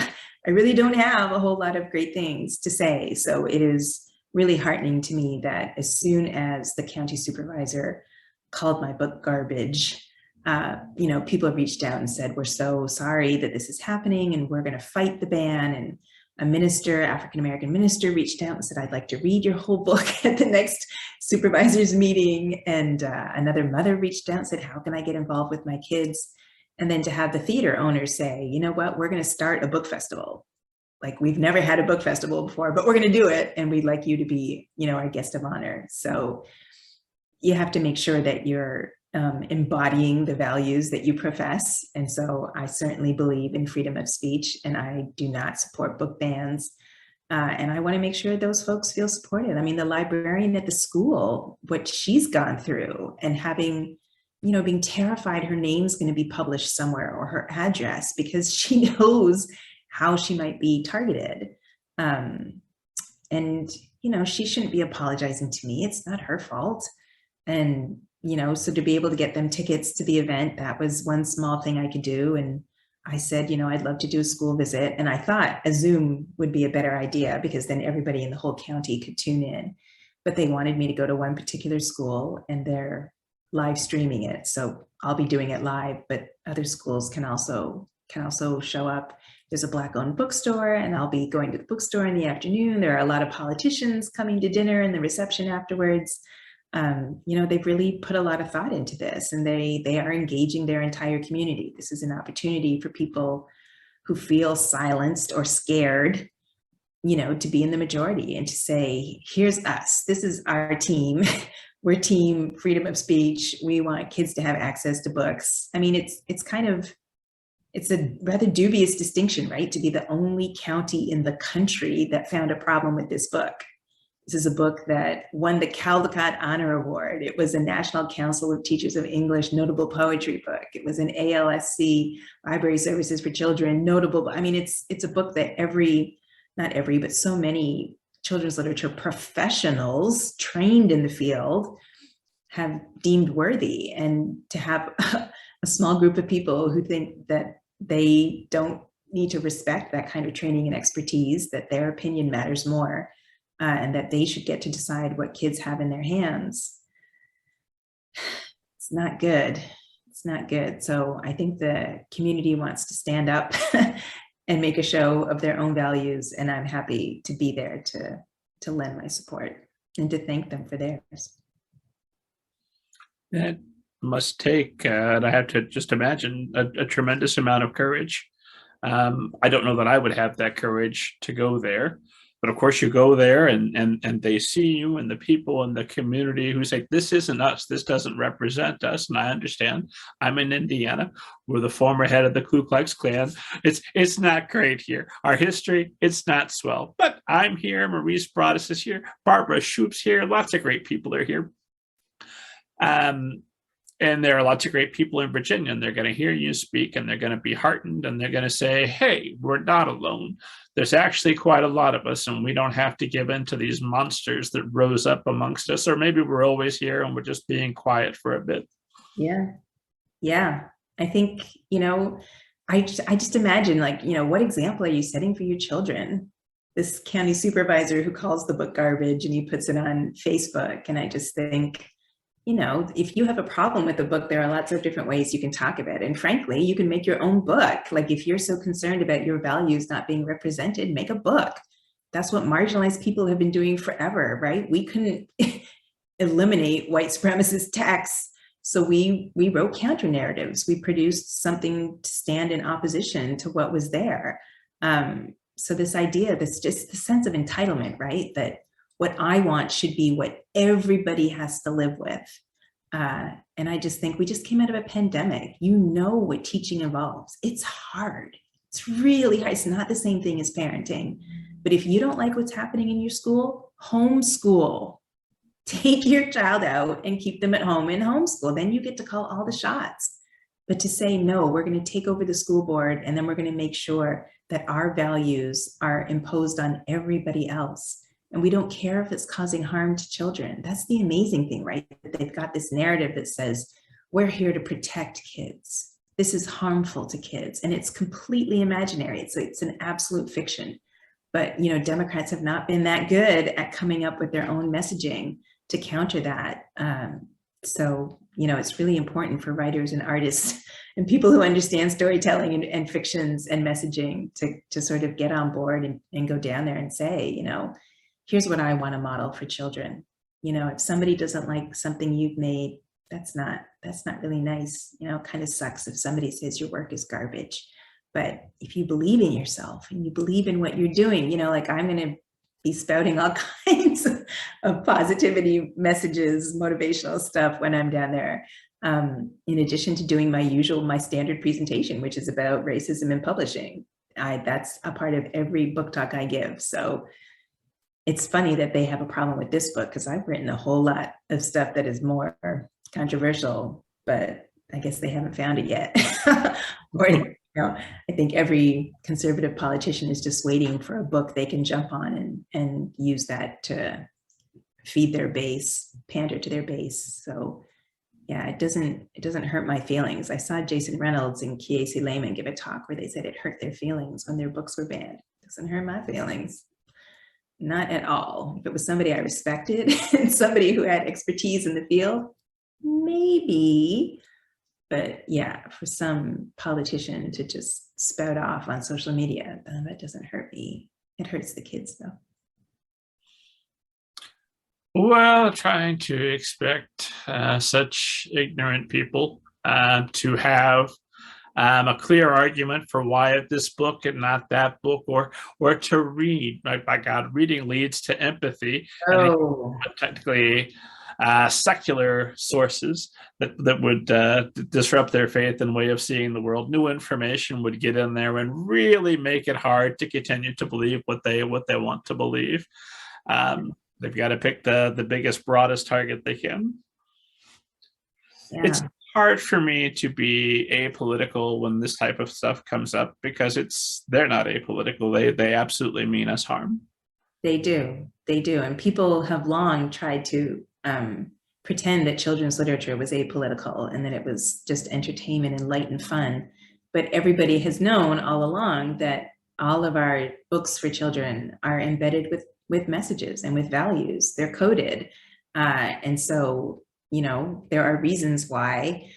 I really don't have a whole lot of great things to say. So it is really heartening to me that as soon as the county supervisor called my book garbage, people have reached out and said, we're so sorry that this is happening and we're going to fight the ban. And a minister, African-American minister, reached out and said, I'd like to read your whole book at the next supervisor's meeting. And another mother reached out and said, how can I get involved with my kids? And then to have the theater owner say, you know what, we're going to start a book festival. Like, we've never had a book festival before, but we're going to do it. And we'd like you to be, our guest of honor. So you have to make sure that you're embodying the values that you profess. And so I certainly believe in freedom of speech, and I do not support book bans. And I want to make sure those folks feel supported. I mean, the librarian at the school, what she's gone through, and having, being terrified her name's going to be published somewhere or her address because she knows how she might be targeted. And, she shouldn't be apologizing to me. It's not her fault. And so to be able to get them tickets to the event, that was one small thing I could do. And I said, I'd love to do a school visit. And I thought a Zoom would be a better idea because then everybody in the whole county could tune in. But they wanted me to go to one particular school and they're live streaming it. So I'll be doing it live, but other schools can also show up. There's a Black-owned bookstore, and I'll be going to the bookstore in the afternoon. There are a lot of politicians coming to dinner and the reception afterwards. They've really put a lot of thought into this, and they are engaging their entire community. This is an opportunity for people who feel silenced or scared, to be in the majority and to say, here's us, this is our team. We're team freedom of speech. We want kids to have access to books. I mean, it's a rather dubious distinction, right? To be the only county in the country that found a problem with this book. This is a book that won the Caldecott Honor Award. It was a National Council of Teachers of English notable poetry book. It was an ALSC, Library Services for Children, notable. I mean, it's a book that not every, but so many children's literature professionals trained in the field have deemed worthy. And to have a small group of people who think that they don't need to respect that kind of training and expertise, that their opinion matters more, and that they should get to decide what kids have in their hands. It's not good. It's not good. So I think the community wants to stand up and make a show of their own values. And I'm happy to be there to lend my support and to thank them for theirs. That must take, and I have to just imagine, a tremendous amount of courage. I don't know that I would have that courage to go there. But of course, you go there and they see you, and the people in the community who say, this isn't us, this doesn't represent us. And I understand. I'm in Indiana. We're the former head of the Ku Klux Klan. It's not great here. Our history, it's not swell. But I'm here. Maurice Broaddus is here. Barbara Shoup's here. Lots of great people are here. And there are lots of great people in Virginia, and they're going to hear you speak, and they're going to be heartened, and they're going to say, hey, we're not alone. There's actually quite a lot of us, and we don't have to give in to these monsters that rose up amongst us. Or maybe we're always here and we're just being quiet for a bit. Yeah. Yeah. I think, I just imagine, what example are you setting for your children? This county supervisor who calls the book garbage and he puts it on Facebook. And I just think, if you have a problem with the book, there are lots of different ways you can talk about it. And frankly, you can make your own book. Like, if you're so concerned about your values not being represented, make a book. That's what marginalized people have been doing forever, right? We couldn't eliminate white supremacist texts. So we wrote counter narratives. We produced something to stand in opposition to what was there. So this idea, just the sense of entitlement, right? That what I want should be what everybody has to live with. And I just think we just came out of a pandemic. What teaching involves. It's hard. It's really hard. It's not the same thing as parenting. But if you don't like what's happening in your school, homeschool. Take your child out and keep them at home and homeschool. Then you get to call all the shots. But to say, no, we're going to take over the school board, and then we're going to make sure that our values are imposed on everybody else. And we don't care if it's causing harm to children. That's the amazing thing, right? They've got this narrative that says, we're here to protect kids. This is harmful to kids. And it's completely imaginary. It's an absolute fiction. But, Democrats have not been that good at coming up with their own messaging to counter that. So, it's really important for writers and artists and people who understand storytelling and fictions and messaging to sort of get on board and go down there and say, here's what I want to model for children. If somebody doesn't like something you've made, that's not really nice. It kind of sucks if somebody says your work is garbage. But if you believe in yourself and you believe in what you're doing, I'm going to be spouting all kinds of positivity messages, motivational stuff when I'm down there. In addition to doing my standard presentation, which is about racism in publishing. That's a part of every book talk I give. So it's funny that they have a problem with this book, because I've written a whole lot of stuff that is more controversial, but I guess they haven't found it yet. I think every conservative politician is just waiting for a book they can jump on and use that to feed their base, pander to their base. So yeah, it doesn't hurt my feelings. I saw Jason Reynolds and Kiesi Lehman give a talk where they said it hurt their feelings when their books were banned. It doesn't hurt my feelings. Not at all. If it was somebody I respected and somebody who had expertise in the field, maybe. But yeah, for some politician to just spout off on social media, that doesn't hurt me. It hurts the kids though. Well, trying to expect such ignorant people to have a clear argument for why this book and not that book, or to read. By God, reading leads to empathy, and technically secular sources that would disrupt their faith and way of seeing the world. New information would get in there and really make it hard to continue to believe what they want to believe. They've got to pick the biggest, broadest target they can. Yeah. It's hard for me to be apolitical when this type of stuff comes up, because they're not apolitical. They absolutely mean us harm. They do. And people have long tried to pretend that children's literature was apolitical and that it was just entertainment and light and fun. But everybody has known all along that all of our books for children are embedded with messages and with values. They're coded. And so, there are reasons why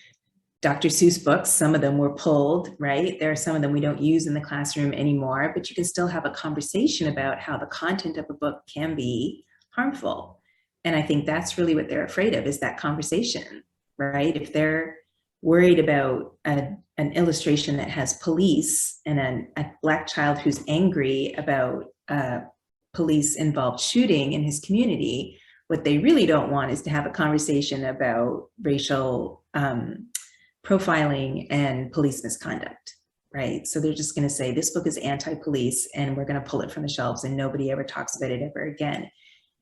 Dr. Seuss books, some of them were pulled, right? There are some of them we don't use in the classroom anymore, but you can still have a conversation about how the content of a book can be harmful. And I think that's really what they're afraid of, is that conversation, right? If they're worried about an illustration that has police and a Black child who's angry about a police-involved shooting in his community, what they really don't want is to have a conversation about racial profiling and police misconduct, right? So they're just going to say, this book is anti-police and we're going to pull it from the shelves and nobody ever talks about it ever again.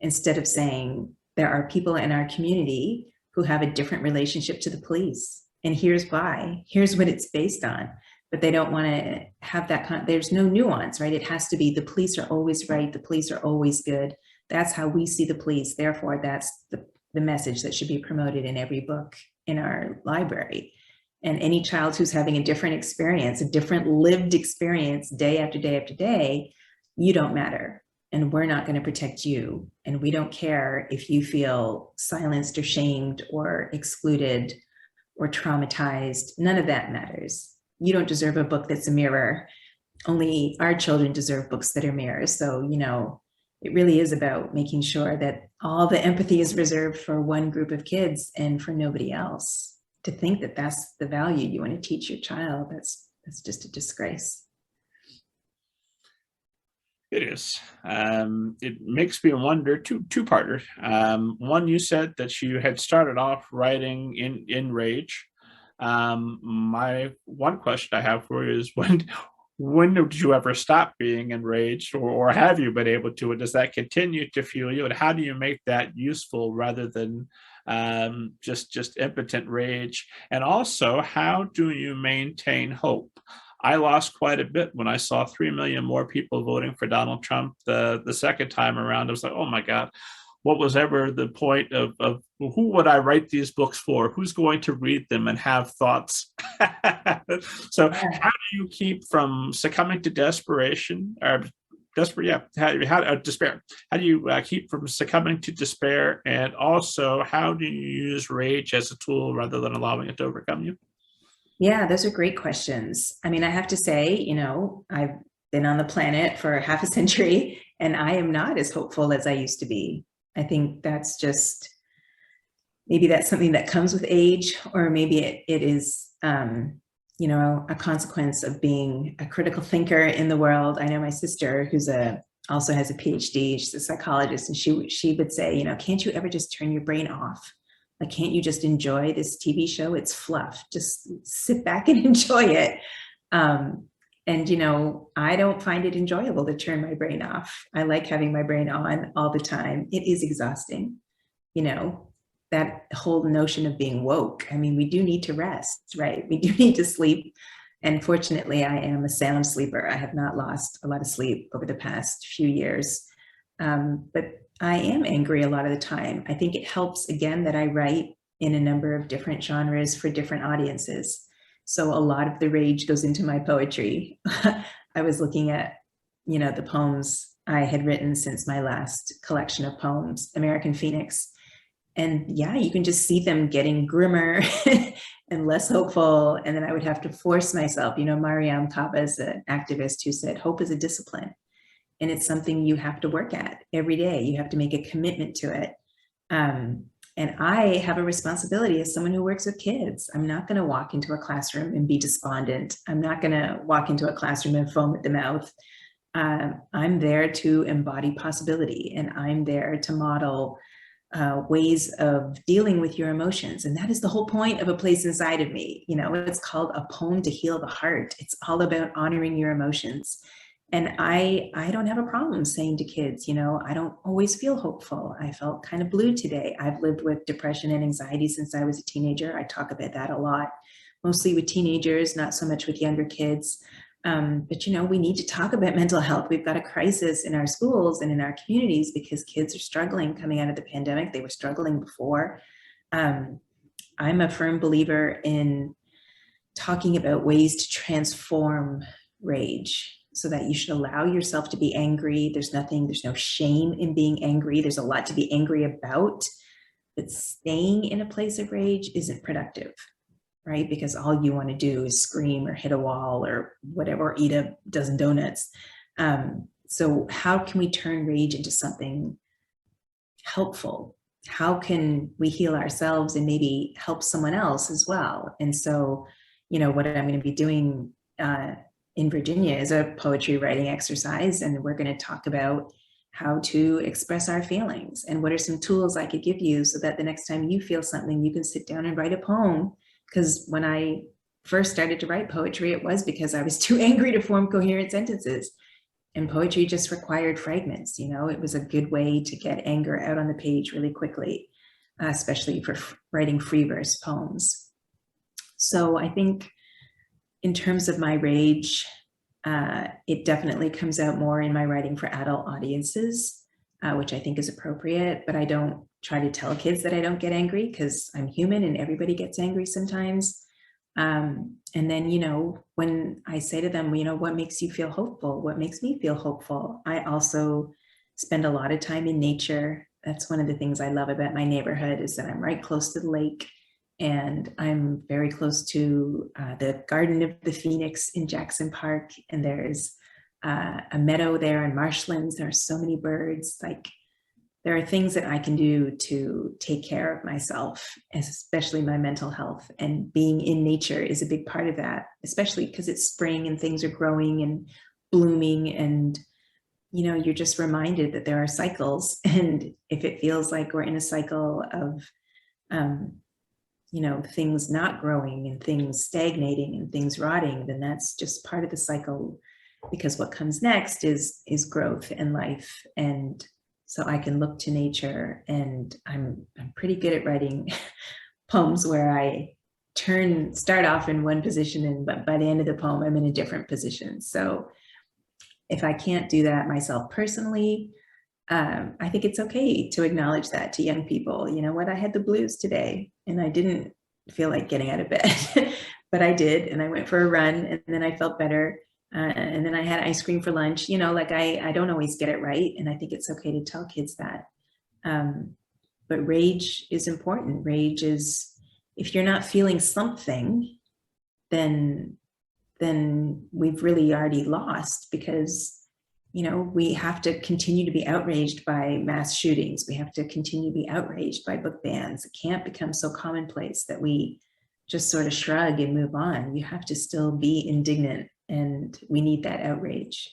Instead of saying, there are people in our community who have a different relationship to the police, and here's why, here's what it's based on. But they don't want to have that, there's no nuance, right? It has to be, the police are always right, the police are always good. That's how we see the police. Therefore, that's the message that should be promoted in every book in our library. And any child who's having a different experience, a different lived experience day after day after day, you don't matter. And we're not going to protect you. And we don't care if you feel silenced or shamed or excluded or traumatized. None of that matters. You don't deserve a book that's a mirror. Only our children deserve books that are mirrors. So, it really is about making sure that all the empathy is reserved for one group of kids and for nobody else. To think that that's the value you want to teach your child, that's just a disgrace. It is. It makes me wonder, two-parter. One, you said that you had started off writing in rage. My one question I have for you is, when did you ever stop being enraged, or have you been able to? And does that continue to fuel you? And how do you make that useful rather than just impotent rage? And also, how do you maintain hope? I lost quite a bit when I saw 3 million more people voting for Donald Trump the second time around. I was like, oh my God, what was ever the point of who would I write these books for? Who's going to read them and have thoughts? So how do you keep from succumbing to desperation or despair? Despair. How do you keep from succumbing to despair? And also, how do you use rage as a tool rather than allowing it to overcome you? Yeah, those are great questions. I mean, I have to say, I've been on the planet for half a century and I am not as hopeful as I used to be. I think that's just, maybe that's something that comes with age, or maybe it is, a consequence of being a critical thinker in the world. I know my sister, who's also has a PhD, she's a psychologist, and she would say, can't you ever just turn your brain off? Like, can't you just enjoy this TV show? It's fluff. Just sit back and enjoy it. And, I don't find it enjoyable to turn my brain off. I like having my brain on all the time. It is exhausting. That whole notion of being woke. I mean, we do need to rest, right? We do need to sleep. And fortunately, I am a sound sleeper. I have not lost a lot of sleep over the past few years. But I am angry a lot of the time. I think it helps, again, that I write in a number of different genres for different audiences. So a lot of the rage goes into my poetry. I was looking at, the poems I had written since my last collection of poems, American Phoenix. And yeah, you can just see them getting grimmer and less hopeful. And then I would have to force myself, Mariam Kaba is an activist who said, hope is a discipline. And it's something you have to work at every day. You have to make a commitment to it. And I have a responsibility as someone who works with kids. I'm not going to walk into a classroom and be despondent. I'm not going to walk into a classroom and foam at the mouth. I'm there to embody possibility, and I'm there to model ways of dealing with your emotions. And that is the whole point of A Place Inside of Me. You know, it's called A Poem to Heal the Heart. It's all about honoring your emotions. And I don't have a problem saying to kids, you know, I don't always feel hopeful. I felt kind of blue today. I've lived with depression and anxiety since I was a teenager. I talk about that a lot, mostly with teenagers, not so much with younger kids. But, you know, we need to talk about mental health. We've got a crisis in our schools and in our communities because kids are struggling coming out of the pandemic. They were struggling before. I'm a firm believer in talking about ways to transform rage, so that you should allow yourself to be angry. There's no shame in being angry. There's a lot to be angry about, but staying in a place of rage isn't productive, right? Because all you want to do is scream or hit a wall or whatever, or eat a dozen donuts. So how can we turn rage into something helpful? How can we heal ourselves and maybe help someone else as well? And so, you know, what I'm going to be doing in Virginia is a poetry writing exercise, and we're going to talk about how to express our feelings and what are some tools I could give you so that the next time you feel something, you can sit down and write a poem. Because when I first started to write poetry, it was because I was too angry to form coherent sentences. And poetry just required fragments. You know, it was a good way to get anger out on the page really quickly, especially for writing free verse poems. So I think in terms of my rage, it definitely comes out more in my writing for adult audiences, which I think is appropriate, but I don't try to tell kids that I don't get angry, because I'm human and everybody gets angry sometimes. And then, you know, when I say to them, you know, what makes you feel hopeful? What makes me feel hopeful? I also spend a lot of time in nature. That's one of the things I love about my neighborhood, is that I'm right close to the lake. And I'm very close to the Garden of the Phoenix in Jackson Park. And there's a meadow there and marshlands. There are so many birds. Like, there are things that I can do to take care of myself, especially my mental health. And being in nature is a big part of that, especially because it's spring and things are growing and blooming. And, you know, you're just reminded that there are cycles. And if it feels like we're in a cycle of, you know, things not growing and things stagnating and things rotting, then that's just part of the cycle, because what comes next is growth and life. And so I can look to nature, and I'm pretty good at writing poems where I start off in one position, and but by the end of the poem, I'm in a different position. So if I can't do that myself personally, I think it's okay to acknowledge that to young people. You know what, I had the blues today and I didn't feel like getting out of bed, but I did. And I went for a run, and then I felt better. And then I had ice cream for lunch. You know, like I don't always get it right. And I think it's okay to tell kids that. But rage is important. Rage is, if you're not feeling something, then we've really already lost, because, you know, we have to continue to be outraged by mass shootings. We have to continue to be outraged by book bans. It can't become so commonplace that we just sort of shrug and move on. You have to still be indignant, and we need that outrage.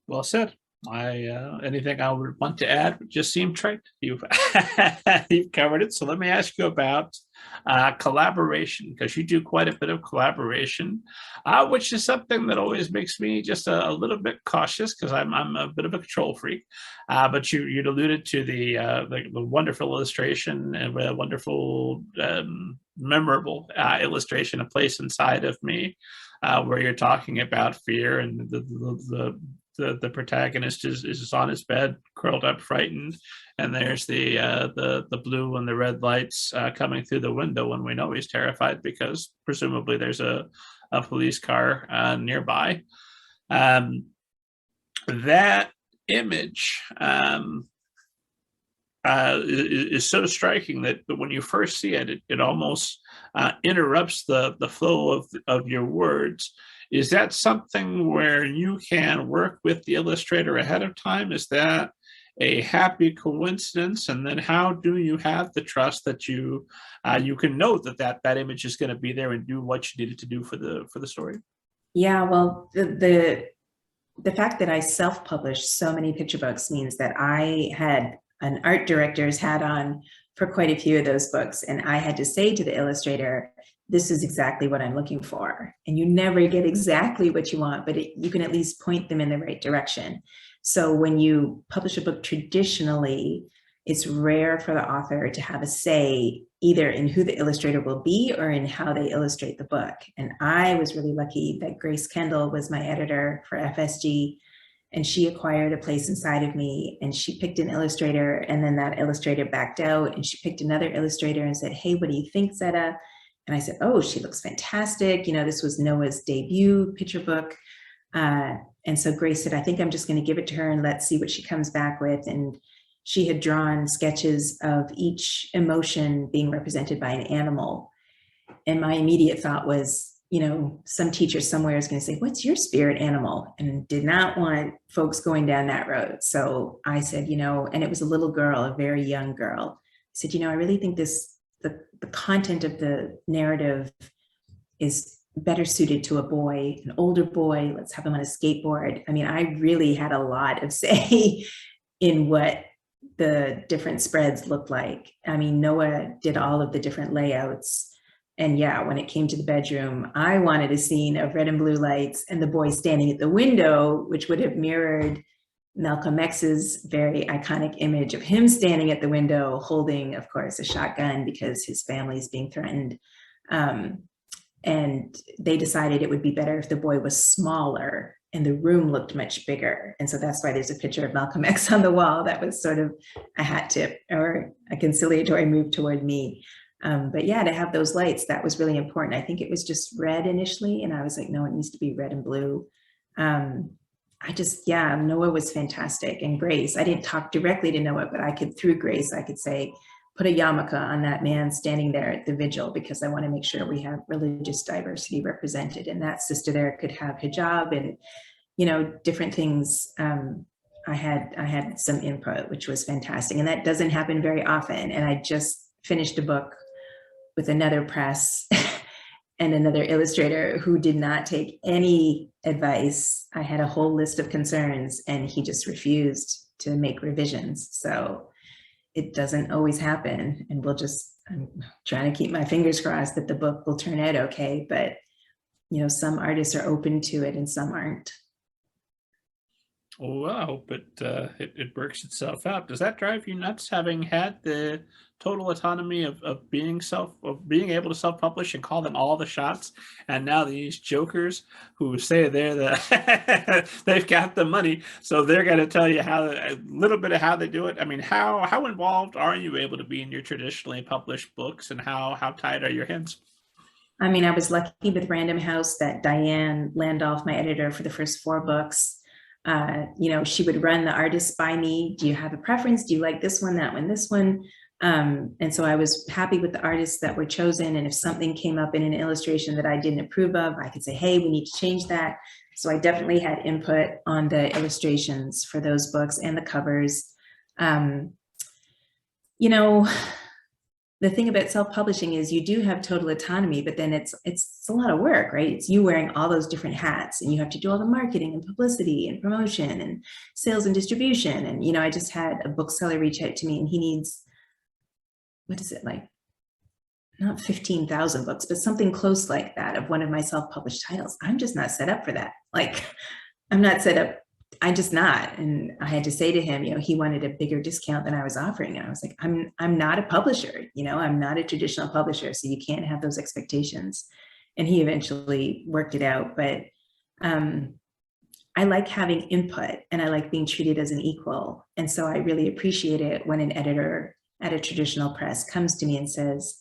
Well said. Anything I would want to add would just seem trite. You've you've covered it. So let me ask you about collaboration, because you do quite a bit of collaboration, which is something that always makes me just a little bit cautious, because I'm a bit of a control freak. But you'd alluded to the wonderful illustration and a wonderful, memorable illustration, A Place Inside of Me, where you're talking about fear, and the protagonist is on his bed, curled up, frightened, and there's the blue and the red lights coming through the window, and we know he's terrified because presumably there's a police car nearby. That image is so striking that when you first see it, it almost interrupts the flow of your words Is that something where you can work with the illustrator ahead of time? Is that a happy coincidence? And then how do you have the trust that you can know that image is going to be there and do what you needed to do for the story? Yeah, well, the fact that I self-published so many picture books means that I had an art director's hat on for quite a few of those books. And I had to say to the illustrator, this is exactly what I'm looking for. And you never get exactly what you want, but you can at least point them in the right direction. So when you publish a book traditionally, it's rare for the author to have a say either in who the illustrator will be or in how they illustrate the book. And I was really lucky that Grace Kendall was my editor for FSG, and she acquired a place inside of me, and she picked an illustrator, and then that illustrator backed out, and she picked another illustrator and said, hey, what do you think, Zetta? And I said, oh, she looks fantastic. You know, this was Noah's debut picture book. And so Grace said, I think I'm just going to give it to her and let's see what she comes back with. And she had drawn sketches of each emotion being represented by an animal. And my immediate thought was, you know, some teacher somewhere is going to say, what's your spirit animal? And did not want folks going down that road. So I said, you know, and it was a little girl, a very young girl. I said, you know, I really think the content of the narrative is better suited to a boy, an older boy. Let's have him on a skateboard. I mean, I really had a lot of say in what the different spreads looked like. I mean, Noah did all of the different layouts. And yeah, when it came to the bedroom, I wanted a scene of red and blue lights and the boy standing at the window, which would have mirrored Malcolm X's very iconic image of him standing at the window holding, of course, a shotgun because his family is being threatened. And they decided it would be better if the boy was smaller and the room looked much bigger. And so that's why there's a picture of Malcolm X on the wall. That was sort of a hat tip or a conciliatory move toward me. But yeah, to have those lights, that was really important. I think it was just red initially. And I was like, no, it needs to be red and blue. Noah was fantastic. And Grace, I didn't talk directly to Noah, but through Grace, I could say, put a yarmulke on that man standing there at the vigil, because I want to make sure we have religious diversity represented. And that sister there could have hijab and, you know, different things. I had some input, which was fantastic. And that doesn't happen very often. And I just finished a book with another press and another illustrator who did not take any advice. I had a whole list of concerns and he just refused to make revisions. So it doesn't always happen. And I'm trying to keep my fingers crossed that the book will turn out okay. But, you know, some artists are open to it and some aren't. Well, I hope it works itself out. Does that drive you nuts, having had the total autonomy of being able to self-publish and call them all the shots, and now these jokers who say they're the they've got the money, so they're going to tell you a little bit of how they do it? I mean, how involved are you able to be in your traditionally published books, and how tight are your hands? I mean, I was lucky with Random House that Diane Landolph, my editor for the first 4 books, you know, she would run the artists by me. Do you have a preference? Do you like this one, that one, this one? And so I was happy with the artists that were chosen. And if something came up in an illustration that I didn't approve of, I could say, hey, we need to change that. So I definitely had input on the illustrations for those books and the covers. You know, the thing about self-publishing is you do have total autonomy, but then it's a lot of work, right? It's you wearing all those different hats, and you have to do all the marketing and publicity and promotion and sales and distribution. And, you know, I just had a bookseller reach out to me, and he needs, what is it, like, not 15,000 books, but something close like that of one of my self-published titles. I'm just not set up for that. Like, I'm not set up. I'm just not. And I had to say to him, you know, he wanted a bigger discount than I was offering. And I was like, I'm not a publisher, you know, I'm not a traditional publisher. So you can't have those expectations. And he eventually worked it out. But I like having input, and I like being treated as an equal. And so I really appreciate it when an editor at a traditional press comes to me and says,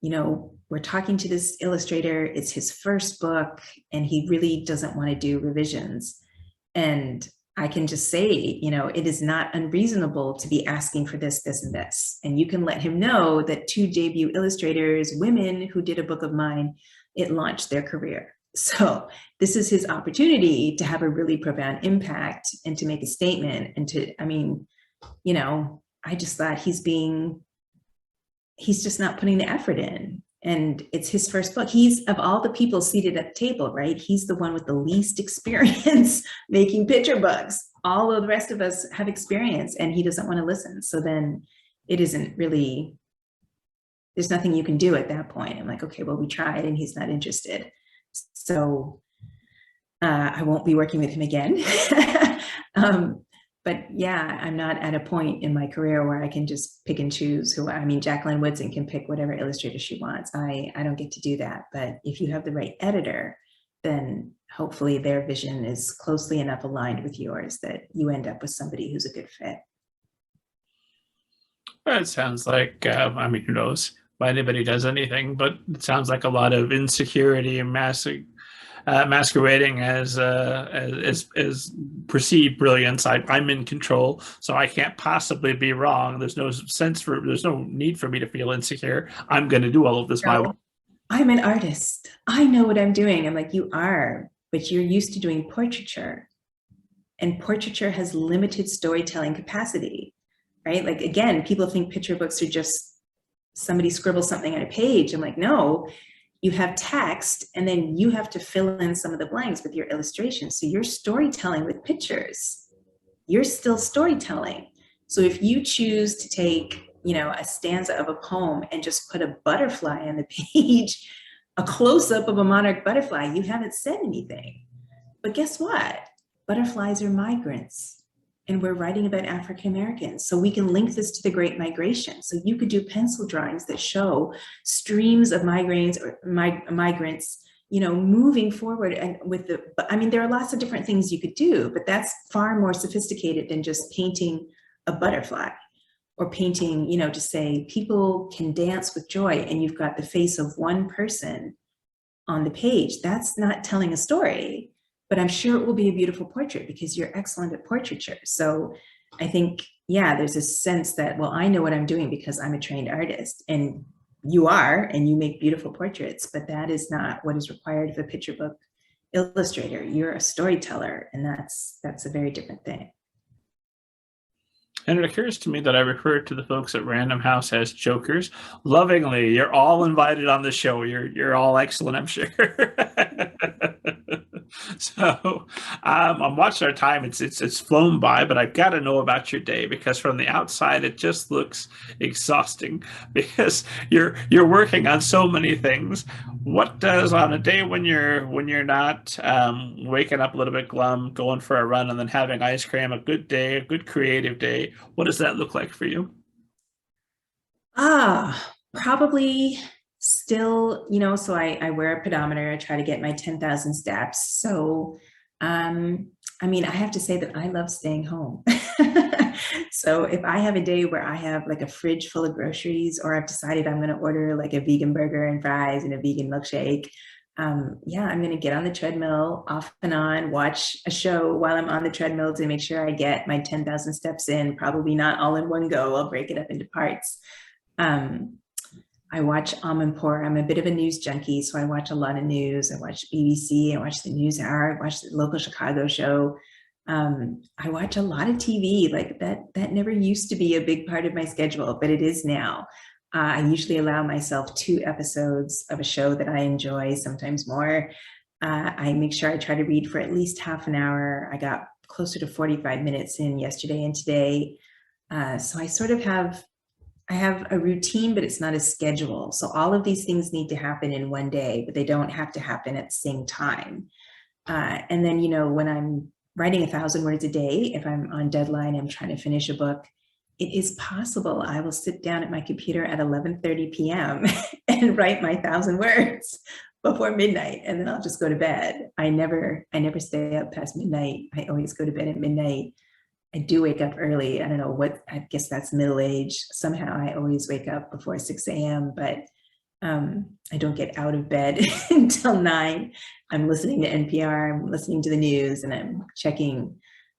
you know, we're talking to this illustrator, it's his first book, and he really doesn't want to do revisions. And I can just say, you know, it is not unreasonable to be asking for this, this, and this. And you can let him know that 2 debut illustrators, women who did a book of mine, it launched their career. So this is his opportunity to have a really profound impact and to make a statement and to, I mean, you know, I just thought he's just not putting the effort in. And it's his first book. He's, of all the people seated at the table, right? He's the one with the least experience making picture books. All of the rest of us have experience and he doesn't want to listen. So then it isn't really, there's nothing you can do at that point. I'm like, okay, well, we tried and he's not interested. So I won't be working with him again. But yeah, I'm not at a point in my career where I can just pick and choose who, I mean, Jacqueline Woodson can pick whatever illustrator she wants. I don't get to do that. But if you have the right editor, then hopefully their vision is closely enough aligned with yours that you end up with somebody who's a good fit. It sounds like, I mean, who knows why anybody does anything, but it sounds like a lot of insecurity and masquerading as perceived brilliance. I'm in control, so I can't possibly be wrong. There's no need for me to feel insecure. I'm going to do all of this my way. I'm an artist. I know what I'm doing. I'm like, you are, but you're used to doing portraiture, and portraiture has limited storytelling capacity, right? Like, again, people think picture books are just somebody scribbles something on a page. I'm like, no. You have text, and then you have to fill in some of the blanks with your illustrations. So you're storytelling with pictures. You're still storytelling. So if you choose to take, you know, a stanza of a poem and just put a butterfly on the page, a close-up of a monarch butterfly, you haven't said anything. But guess what? Butterflies are migrants. And we're writing about African Americans. So we can link this to the Great Migration. So you could do pencil drawings that show streams of migrants, you know, moving forward. And with the, I mean, there are lots of different things you could do, but that's far more sophisticated than just painting a butterfly or painting, you know, to say people can dance with joy and you've got the face of one person on the page. That's not telling a story. But I'm sure it will be a beautiful portrait because you're excellent at portraiture. So I think, yeah, there's a sense that, well, I know what I'm doing because I'm a trained artist, and you are, and you make beautiful portraits, but that is not what is required of a picture book illustrator. You're a storyteller, and that's a very different thing. And it occurs to me that I refer to the folks at Random House as jokers lovingly. You're all invited on the show. You're all excellent, I'm sure. So I'm watching our time. It's flown by, but I've got to know about your day, because from the outside it just looks exhausting because you're working on so many things. What does, on a day when you're not waking up a little bit glum, going for a run, and then having ice cream, a good day, a good creative day, what does that look like for you? Probably still, you know, so I wear a pedometer. I try to get my 10,000 steps. So, I mean, I have to say that I love staying home. So if I have a day where I have like a fridge full of groceries, or I've decided I'm going to order like a vegan burger and fries and a vegan milkshake, yeah, I'm going to get on the treadmill off and on, watch a show while I'm on the treadmill to make sure I get my 10,000 steps in, probably not all in one go. I'll break it up into parts. I watch Amanpour. I'm a bit of a news junkie, so I watch a lot of news. I watch BBC, I watch the NewsHour, I watch the local Chicago show. I watch a lot of TV. Like that never used to be a big part of my schedule, but it is now. I usually allow myself 2 episodes of a show that I enjoy, sometimes more. I make sure I try to read for at least half an hour. I got closer to 45 minutes in yesterday and today. So I sort of have a routine, but it's not a schedule. So all of these things need to happen in one day, but they don't have to happen at the same time. And then, you know, when I'm writing 1,000 words a day, if I'm on deadline, I'm trying to finish a book, it is possible I will sit down at my computer at 11:30 p.m. and write my 1,000 words before midnight, and then I'll just go to bed. I never stay up past midnight. I always go to bed at midnight. I do wake up early. I don't know what, I guess that's middle age. Somehow I always wake up before 6 a.m., but I don't get out of bed until 9. I'm listening to NPR, I'm listening to the news, and I'm checking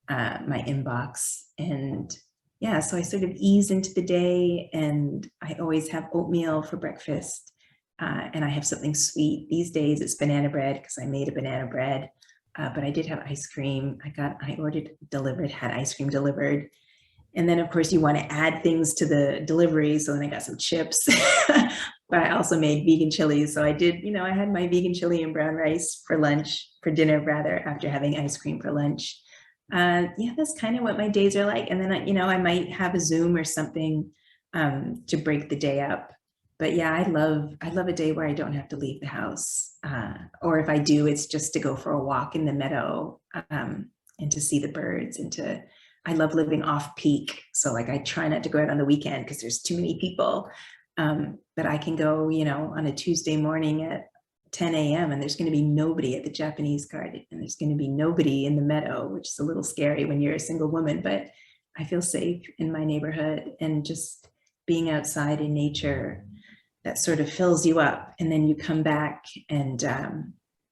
my inbox. And yeah, so I sort of ease into the day, and I always have oatmeal for breakfast. and I have something sweet. These days it's banana bread because I made a banana bread, but I did have ice cream. I ordered delivered, had ice cream delivered. And then of course you want to add things to the delivery. So then I got some chips, but I also made vegan chili. So I did, I had my vegan chili and brown rice for lunch, for dinner rather, after having ice cream for lunch. Yeah, that's kind of what my days are like. And then, I might have a Zoom or something to break the day up. But yeah, I love a day where I don't have to leave the house. Or if I do, it's just to go for a walk in the meadow and to see the birds I love living off peak. So like I try not to go out on the weekend because there's too many people. But I can go, on a Tuesday morning at 10 a.m. and there's going to be nobody at the Japanese garden and there's going to be nobody in the meadow, which is a little scary when you're a single woman, but I feel safe in my neighborhood, and just being outside in nature, that sort of fills you up. And then you come back and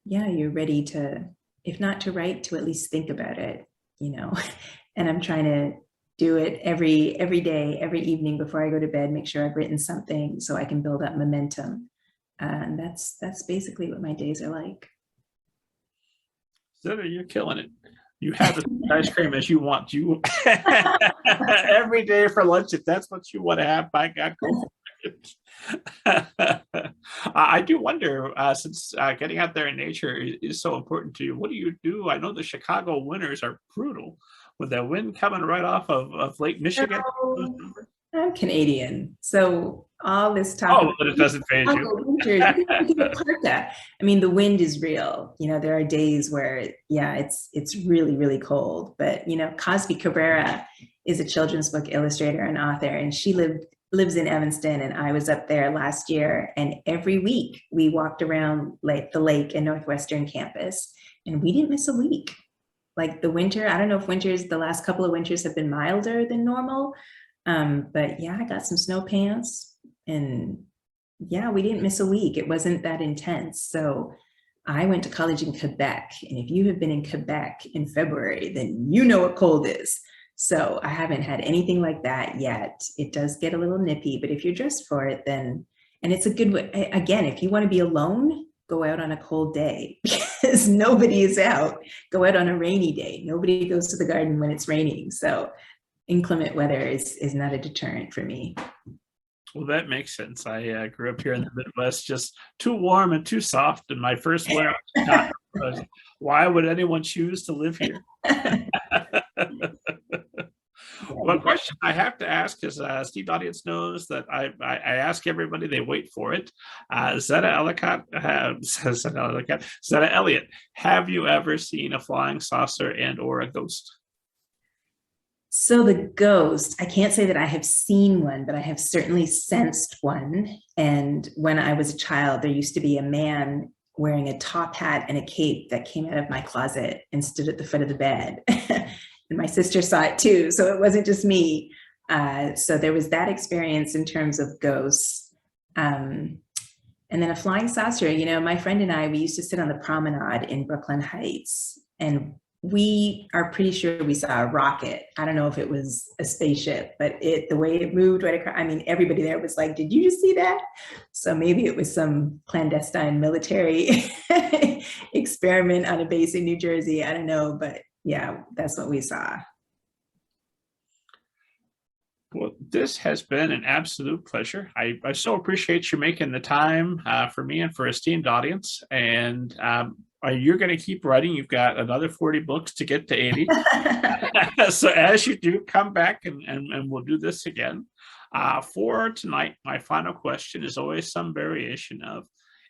you're ready to, if not to write, to at least think about it, and I'm trying to do it every day, every evening before I go to bed, make sure I've written something so I can build up momentum. And that's basically what my days are like. Zetta, you're killing it. You have as much ice cream as you want. You every day for lunch, if that's what you want to have, by God, go for it. I do wonder, since getting out there in nature is so important to you, what do you do? I know the Chicago winters are brutal with that wind coming right off of Lake Michigan. I'm Canadian, so all this talk. Oh, but it doesn't phase you. Winters, I mean, the wind is real. There are days where, it's really, really cold. But Cosby Cabrera is a children's book illustrator and author, and she lives in Evanston, and I was up there last year. And every week we walked around the lake and Northwestern campus, and we didn't miss a week. Like the winter, I don't know if the last couple of winters have been milder than normal. But yeah, I got some snow pants, and we didn't miss a week. It wasn't that intense. So I went to college in Quebec, and if you have been in Quebec in February, then you know what cold is. So I haven't had anything like that yet. It does get a little nippy, but if you're dressed for it, then, and it's a good way. Again, if you want to be alone, go out on a cold day because nobody is out. Go out on a rainy day. Nobody goes to the garden when it's raining. So inclement weather is not a deterrent for me. Well, that makes sense. I grew up here in the Midwest, just too warm and too soft. And my first winter was, why would anyone choose to live here? One question I have to ask is, Steve audience knows that I ask everybody, they wait for it. Zetta Elliott, have you ever seen a flying saucer and or a ghost? So the ghost, I can't say that I have seen one, but I have certainly sensed one. And when I was a child, there used to be a man wearing a top hat and a cape that came out of my closet and stood at the foot of the bed. And my sister saw it too, so it wasn't just me. So there was that experience in terms of ghosts. And then a flying saucer, my friend and I, we used to sit on the promenade in Brooklyn Heights, and we are pretty sure we saw a rocket. I don't know if it was a spaceship, but the way it moved right across, everybody there was like, did you just see that? So maybe it was some clandestine military experiment on a base in New Jersey. I don't know, but yeah, that's what we saw. Well, this has been an absolute pleasure. I so appreciate you making the time for me and for esteemed audience. And you're going to keep writing. You've got another 40 books to get to 80. So as you do, come back and we'll do this again. For tonight, my final question is always some variation of,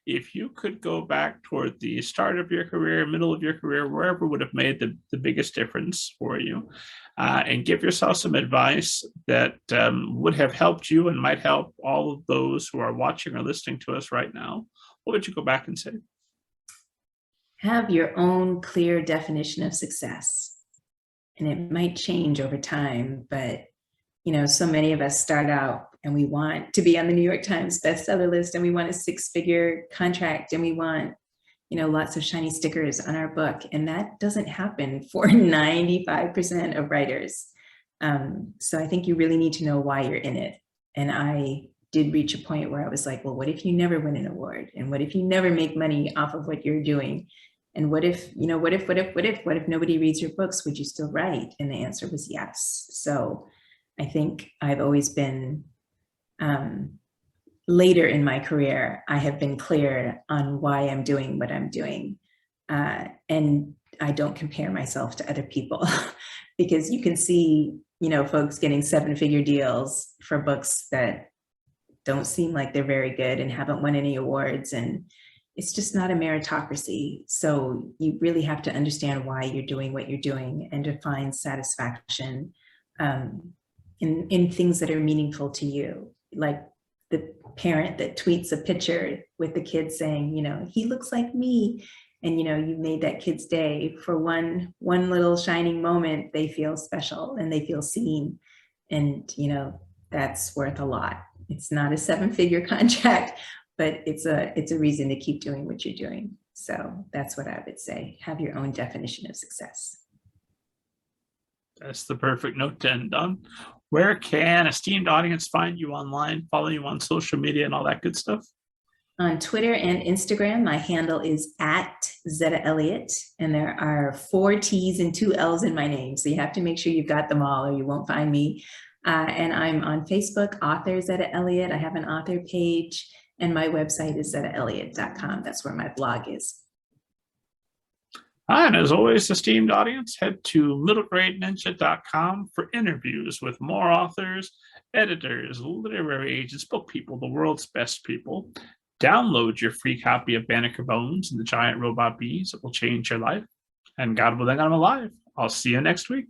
if you could go back toward the start of your career, middle of your career, wherever would have made the biggest difference for you, and give yourself some advice that would have helped you and might help all of those who are watching or listening to us right now, what would you go back and say? Have your own clear definition of success. And it might change over time, but so many of us start out and we want to be on the New York Times bestseller list, and we want a 6-figure contract, and we want, lots of shiny stickers on our book. And that doesn't happen for 95% of writers. So I think you really need to know why you're in it. And I did reach a point where I was like, well, what if you never win an award? And what if you never make money off of what you're doing? And what if nobody reads your books? Would you still write? And the answer was yes. So I think I've always been, later in my career, I have been clear on why I'm doing what I'm doing. And I don't compare myself to other people because you can see, folks getting 7-figure deals for books that don't seem like they're very good and haven't won any awards. And it's just not a meritocracy. So you really have to understand why you're doing what you're doing and to find satisfaction in things that are meaningful to you. Like the parent that tweets a picture with the kid saying, he looks like me. And, you made that kid's day. For one little shining moment, they feel special and they feel seen. And, that's worth a lot. It's not a 7-figure contract, but it's a reason to keep doing what you're doing. So that's what I would say. Have your own definition of success. That's the perfect note to end on. Where can esteemed audience find you online, follow you on social media and all that good stuff? On Twitter and Instagram, my handle is @Zetta Elliott, and there are 4 T's and 2 L's in my name. So you have to make sure you've got them all or you won't find me. And I'm on Facebook, author Zetta Elliott. I have an author page, and my website is zettaelliott.com. That's where my blog is. And as always, esteemed audience, head to middlegradeninja.com for interviews with more authors, editors, literary agents, book people, the world's best people. Download your free copy of Banneker Bones and the Giant Robot Bees. It will change your life. And God willing, I'm alive. I'll see you next week.